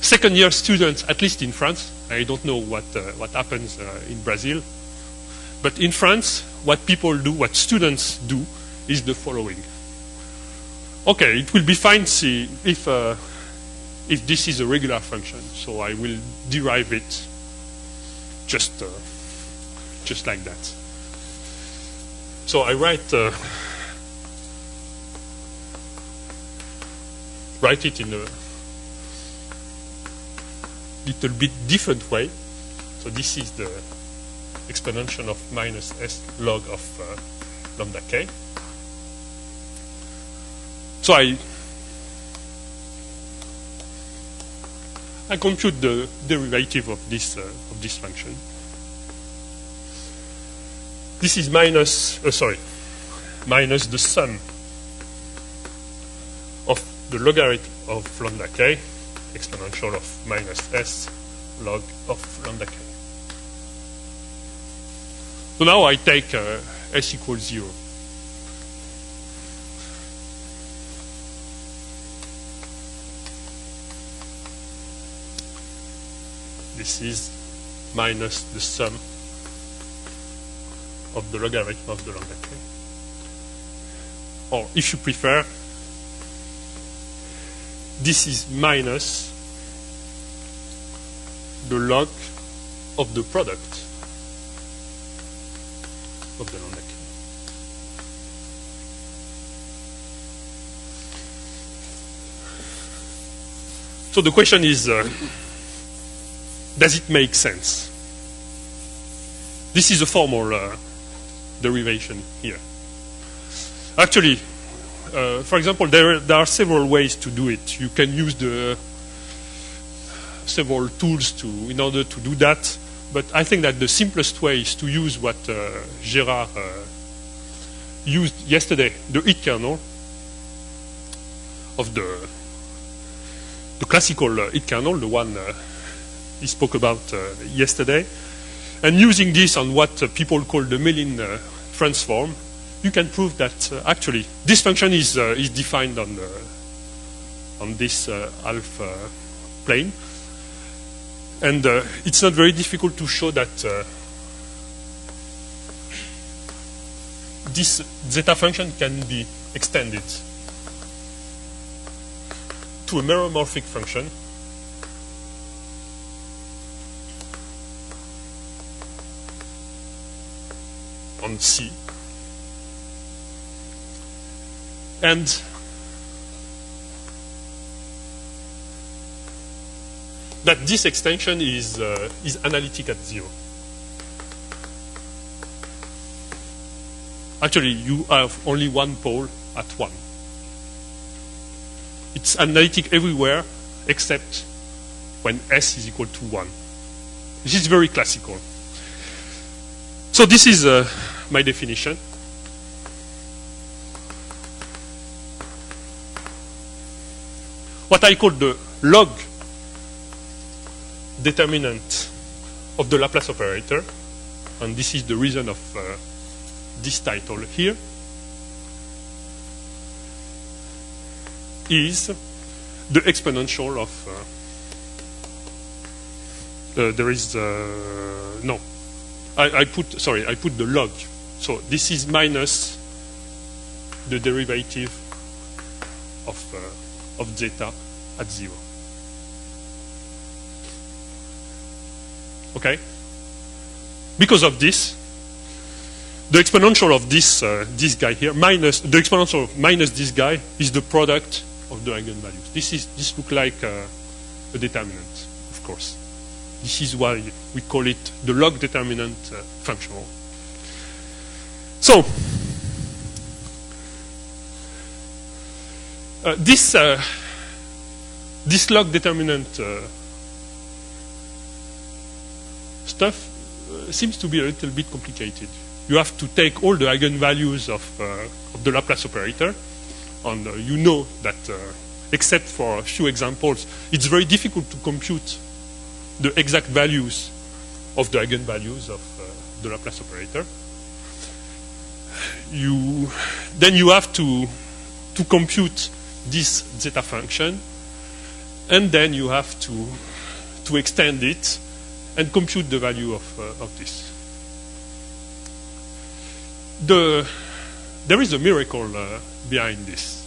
second-year students, at least in France, I don't know what happens in Brazil, but in France, what people do, what students do, is the following. Okay, it will be fine if this is a regular function, so I will derive it just like that. So I write it in a little bit different way. So this is the exponential of minus s log of lambda k. So I compute the derivative of this function. This is minus the sum of the logarithm of lambda k, exponential of minus s log of lambda k. So now I take s equals 0. This is minus the sum of the logarithm of the lambda k. Or if you prefer, this is minus the log of the product of the lambda k. So the question is, does it make sense? This is a formal derivation here. Actually, for example, there are several ways to do it. You can use the several tools in order to do that. but I think that the simplest way is to use what Gérard used yesterday, the heat kernel of the classical heat kernel, the one he spoke about yesterday, and using this on what people call the Mellin transform, you can prove that actually this function is defined on this half plane, and it's not very difficult to show that this zeta function can be extended to a meromorphic function on C, and that this extension is analytic at 0. Actually, you have only one pole at 1. It's analytic everywhere except when S is equal to 1. This is very classical. So this is my definition. What I call the log determinant of the Laplace operator, and this is the reason of this title here, is the exponential of there is no. I put the log. So this is minus the derivative of zeta at 0. Okay? Because of this, the exponential of this guy here minus the exponential of minus this guy is the product of the eigenvalues. This looks like a determinant, of course. This is why we call it the log determinant functional. So this log determinant stuff seems to be a little bit complicated. You have to take all the eigenvalues of the Laplace operator, and you know that except for a few examples, it's very difficult to compute the exact values of the eigenvalues of the Laplace operator. Then you have to compute this zeta function, and then you have to extend it and compute the value of this. There is a miracle behind this.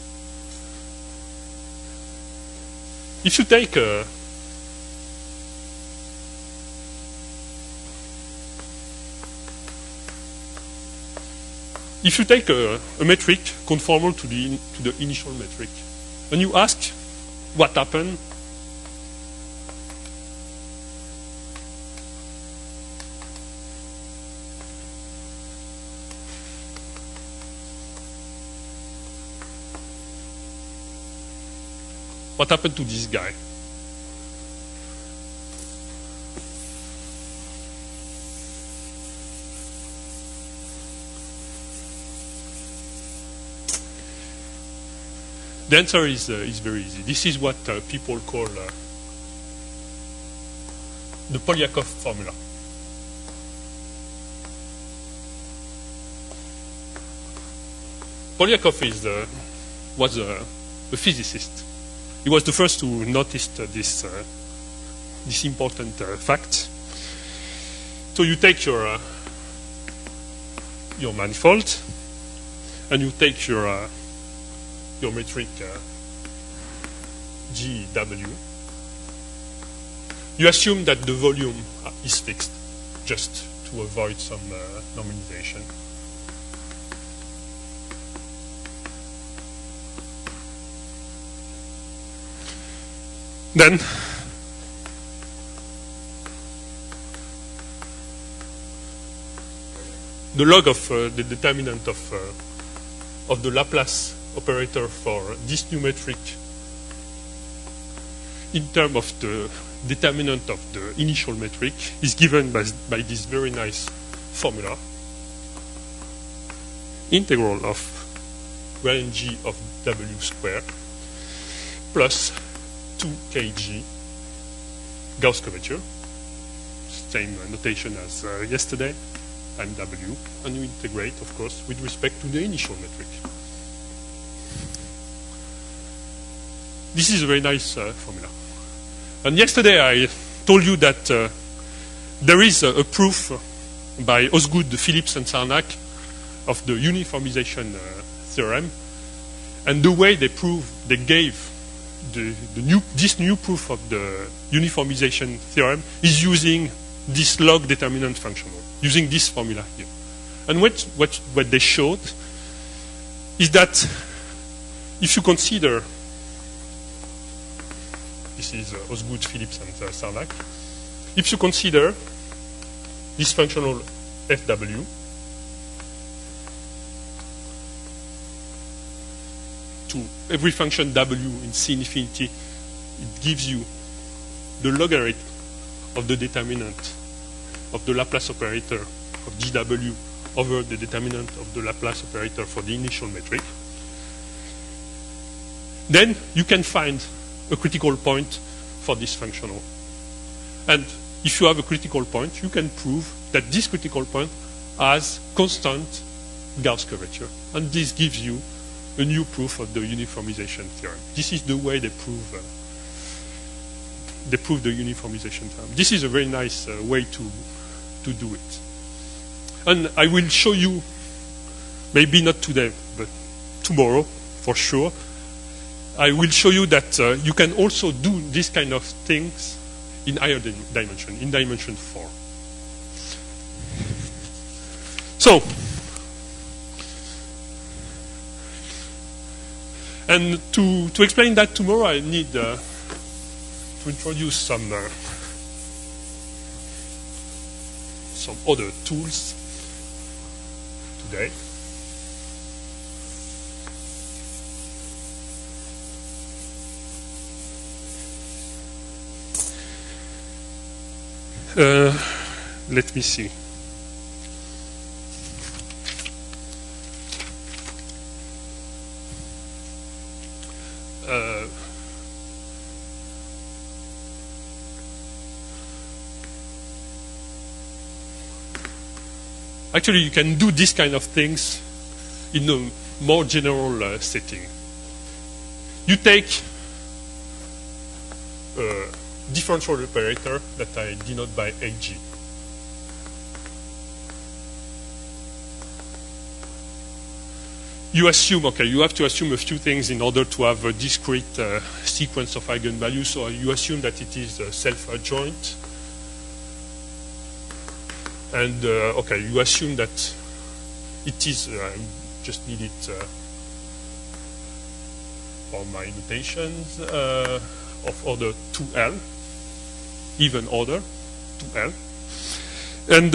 If you take a metric conformal to the initial metric, and you ask what happened to this guy? The answer is very easy. This is what people call the Polyakov formula. Polyakov was a physicist. He was the first to notice this important fact. So you take your manifold, and you take your metric GW. You assume that the volume is fixed, just to avoid some normalization. Then the log of the determinant of the Laplace operator for this new metric in terms of the determinant of the initial metric is given by this very nice formula. Integral of gradient g of w squared plus 2 kg Gauss curvature, same notation as yesterday, and w, and you integrate, of course, with respect to the initial metric. This is a very nice formula. And yesterday I told you that there is a proof by Osgood, Phillips, and Sarnak of the uniformization theorem, and the way they gave this new proof of the uniformization theorem is using this log determinant functional, using this formula here. And what they showed is that if you consider, this is Osgood, Phillips, and Sarnak, if you consider this functional fw to every function w in C infinity, it gives you the logarithm of the determinant of the Laplace operator of GW over the determinant of the Laplace operator for the initial metric. Then you can find a critical point for this functional. And if you have a critical point, you can prove that this critical point has constant Gauss curvature. And this gives you a new proof of the uniformization theorem. This is the way they prove the uniformization theorem. This is a very nice way to do it. And I will show you, maybe not today, but tomorrow, for sure, I will show you that you can also do this kind of things in higher dimension, in dimension 4. So, and to explain that tomorrow, I need to introduce some other tools today. Let me see. Actually, you can do this kind of things in a more general setting. You take a differential operator that I denote by Ag. You assume, okay, you have to assume a few things in order to have a discrete sequence of eigenvalues. So you assume that it is self-adjoint. And, okay, you assume that it is, I just need it for my notations, of order 2L, even order 2L. And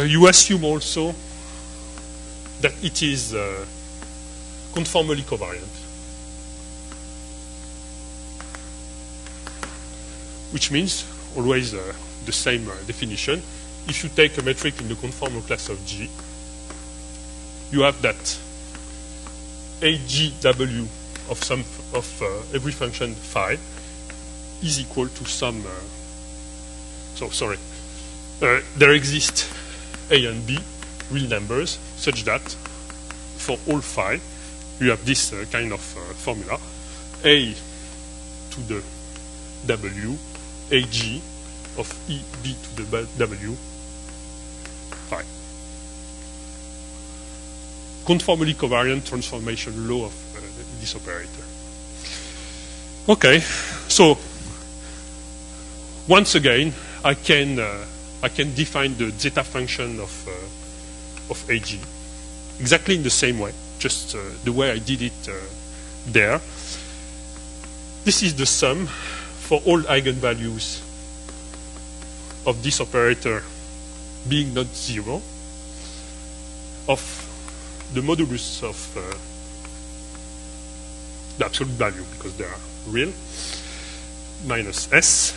you assume also that it is conformally covariant, which means always the same definition. If you take a metric in the conformal class of G, you have that AGW of every function phi is equal to some. There exist A and B real numbers such that for all phi you have this kind of formula: A to the W, AG of EB to the W. Phi. Conformally covariant transformation law of this operator. Okay, so once again, I can define the zeta function of Ag exactly in the same way, just the way I did it there. This is the sum for all eigenvalues of this operator being not zero of the modulus of the absolute value, because they are real, minus S.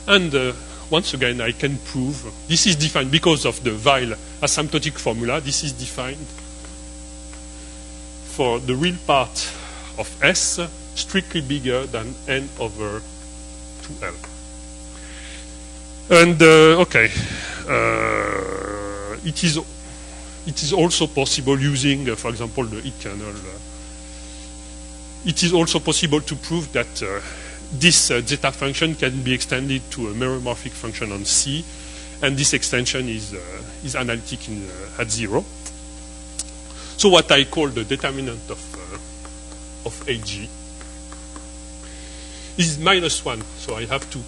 And once again, I can prove this is defined because of the Weil asymptotic formula. This is defined for the real part of S strictly bigger than n over 2L. And okay, it is also possible using, for example, the E-kernel. It is also possible to prove that this zeta function can be extended to a meromorphic function on C, and this extension is analytic at 0. So what I call the determinant of AG is -1. So I have to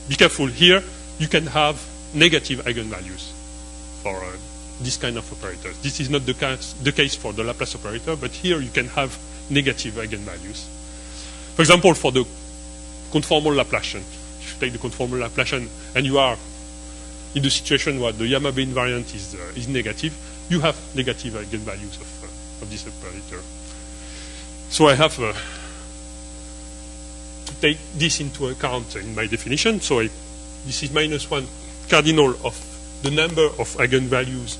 be careful here. You can have negative eigenvalues for this kind of operators. This is not the case for the Laplace operator, but here you can have negative eigenvalues. For example, for the conformal Laplacian, if you take the conformal Laplacian and you are in the situation where the Yamabe invariant is negative, you have negative eigenvalues of this operator. So I have to take this into account in my definition. So this is -1 cardinal of the number of eigenvalues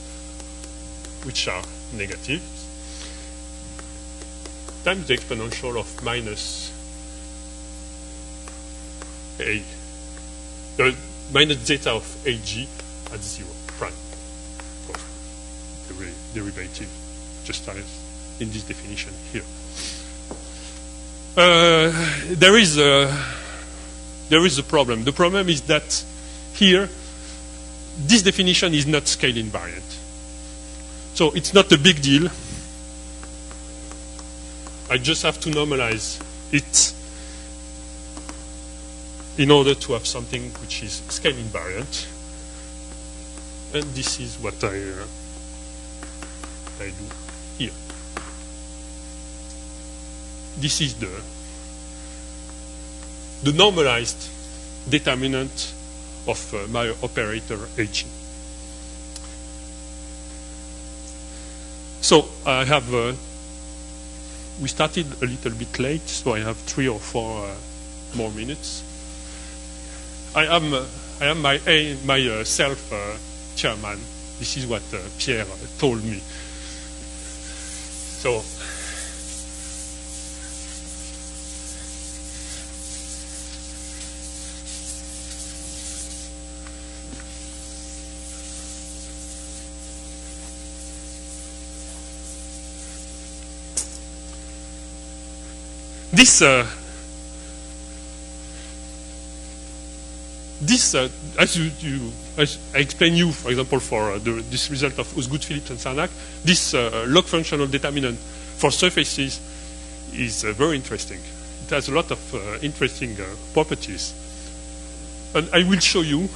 which are negative times the exponential of minus zeta of AG at 0 prime. Of course, the derivative just as in this definition here. There is a problem. The problem is that here, this definition is not scale invariant. So it's not a big deal. I just have to normalize it in order to have something which is scale invariant. And this is what I do here. This is the normalized determinant of my operator AG. So I have, we started a little bit late, so I have 3 or 4 more minutes. I am my self chairman. This is what Pierre told me. So as I explained you, for example, for this result of Osgood, Phillips, and Sarnak, this log functional determinant for surfaces is very interesting. It has a lot of interesting properties. And I will show you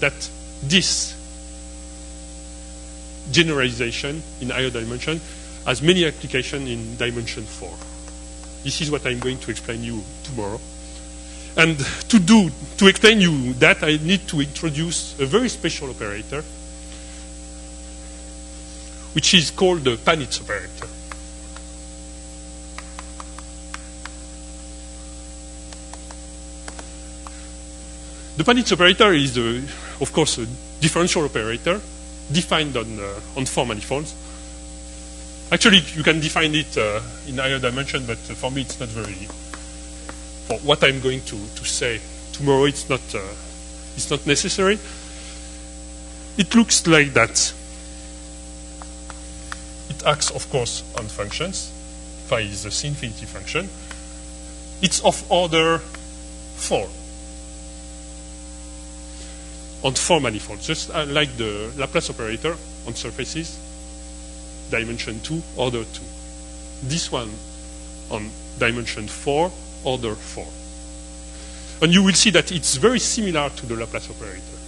that this generalization in higher dimension has many applications in dimension 4. This is what I'm going to explain you tomorrow. And to explain you that, I need to introduce a very special operator, which is called the Panitz operator. The Panitz operator is, of course, a differential operator defined on 4 manifolds. Actually, you can define it in higher dimension, but for me, it's not very. For what I'm going to say tomorrow, it's not necessary. It looks like that. It acts, of course, on functions. Phi is the C-infinity function. It's of order 4 on 4 manifolds, just like the Laplace operator on surfaces, dimension 2, order 2. This one on dimension 4, order 4. And you will see that it's very similar to the Laplace operator.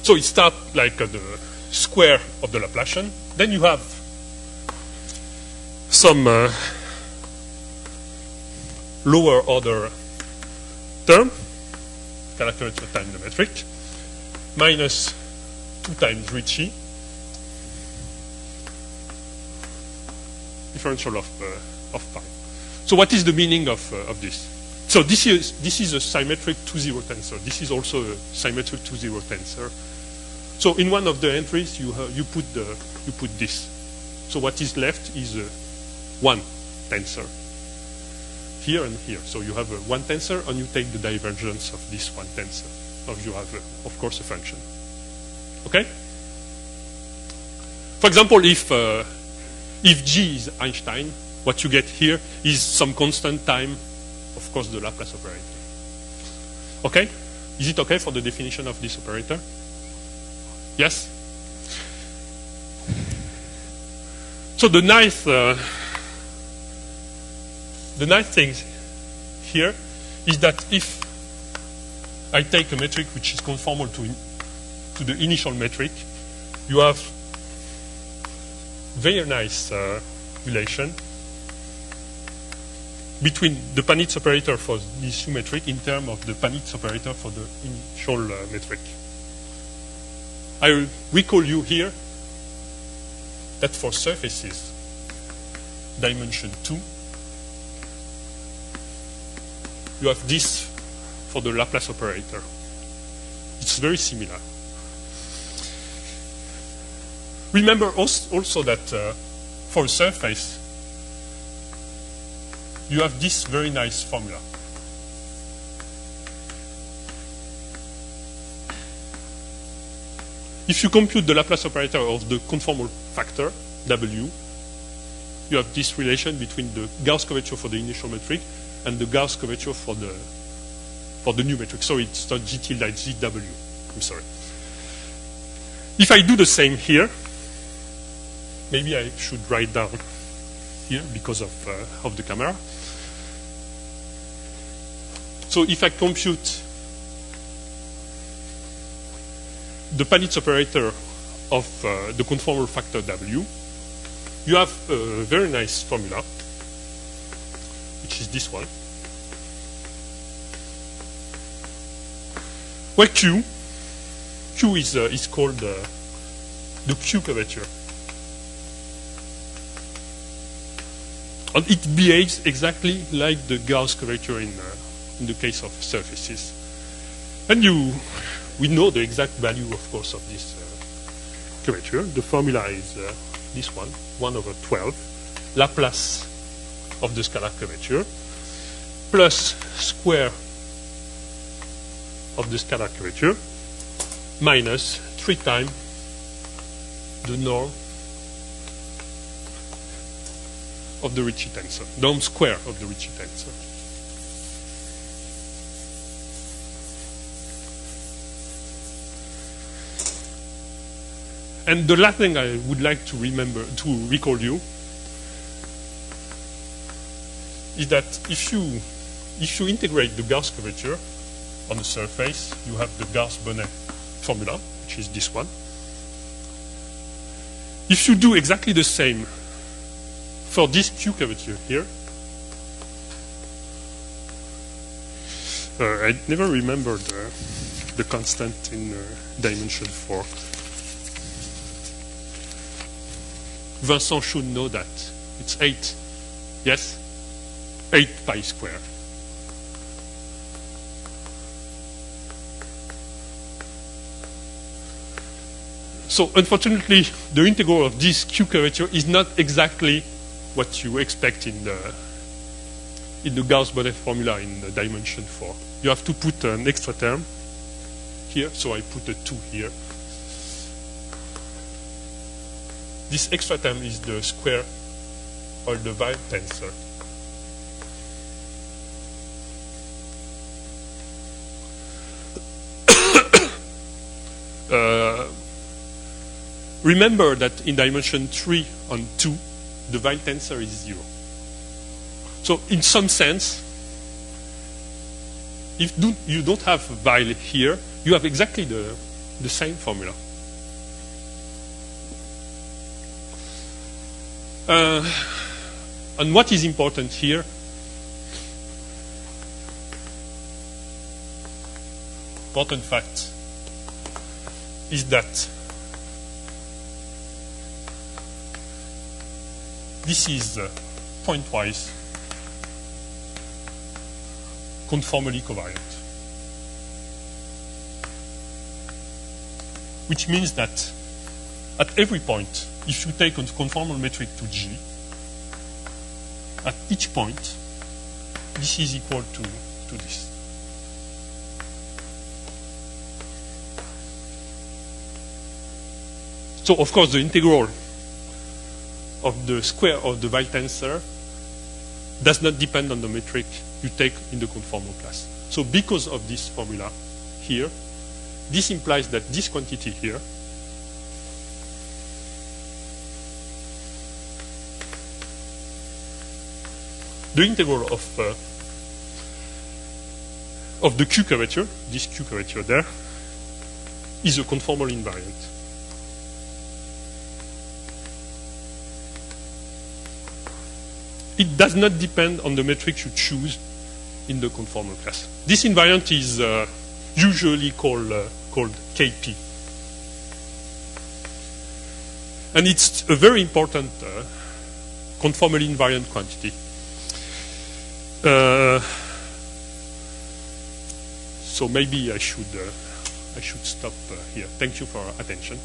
So it starts like the square of the Laplacian. Then you have some lower order term, characteristic time the metric, minus 2 times Ricci, differential of pi. So what is the meaning of this? So this is a symmetric 2-0 tensor. This is also a symmetric 2-0 tensor. So in one of the entries, you put this. So what is left is one tensor here and here. So you have one tensor, and you take the divergence of this one tensor. Now you have, of course, a function. Okay? For example, if G is Einstein, what you get here is some constant time, of course, the Laplace operator. Okay? Is it okay for the definition of this operator? Yes? So the nice thing here is that if I take a metric which is conformal to the initial metric, you have very nice relation between the Panitz operator for this metric in terms of the Panitz operator for the initial metric. I will recall you here that for surfaces dimension 2, you have this for the Laplace operator. It's very similar. Remember also that for a surface, you have this very nice formula. If you compute the Laplace operator of the conformal factor, W, you have this relation between the Gauss curvature for the initial metric and the Gauss curvature for the new metric. So it's not G tilde, it's GW. I'm sorry. If I do the same here, maybe I should write down here because of the camera. So if I compute the Panitz operator of the conformal factor W, you have a very nice formula, which is this one, where Q is called the Q curvature. And it behaves exactly like the Gauss curvature in the case of surfaces. And we know the exact value, of course, of this curvature. The formula is this one, 1/12, Laplace of the scalar curvature, plus square of the scalar curvature, minus 3 times the norm of the Ricci tensor, norm square of the Ricci tensor. And the last thing I would like to recall you, is that if you integrate the Gauss curvature on the surface, you have the Gauss-Bonnet formula, which is this one. If you do exactly the same for this Q curvature here, I never remembered the constant in dimension 4. Vincent should know that. It's 8. Yes? 8 pi squared. So unfortunately, the integral of this Q curvature is not exactly what you expect in the Gauss-Bonnet formula in the dimension 4. You have to put an extra term here, so I put a 2 here. This extra term is the square or the Weil tensor. Remember that in dimension 3 and 2, the Weil tensor is 0. So in some sense, if you don't have Weil here, you have exactly the same formula. And what is important here important fact is that this is pointwise conformally covariant. Which means that at every point, if you take a conformal metric to G, at each point, this is equal to this. So, of course, the integral of the square of the Weil tensor does not depend on the metric you take in the conformal class. So because of this formula here, this implies that this quantity here the integral of the Q curvature, this Q curvature there, is a conformal invariant. It does not depend on the metric you choose in the conformal class. This invariant is usually called KP. And it's a very important conformally invariant quantity. So maybe I should stop here. Thank you for your attention.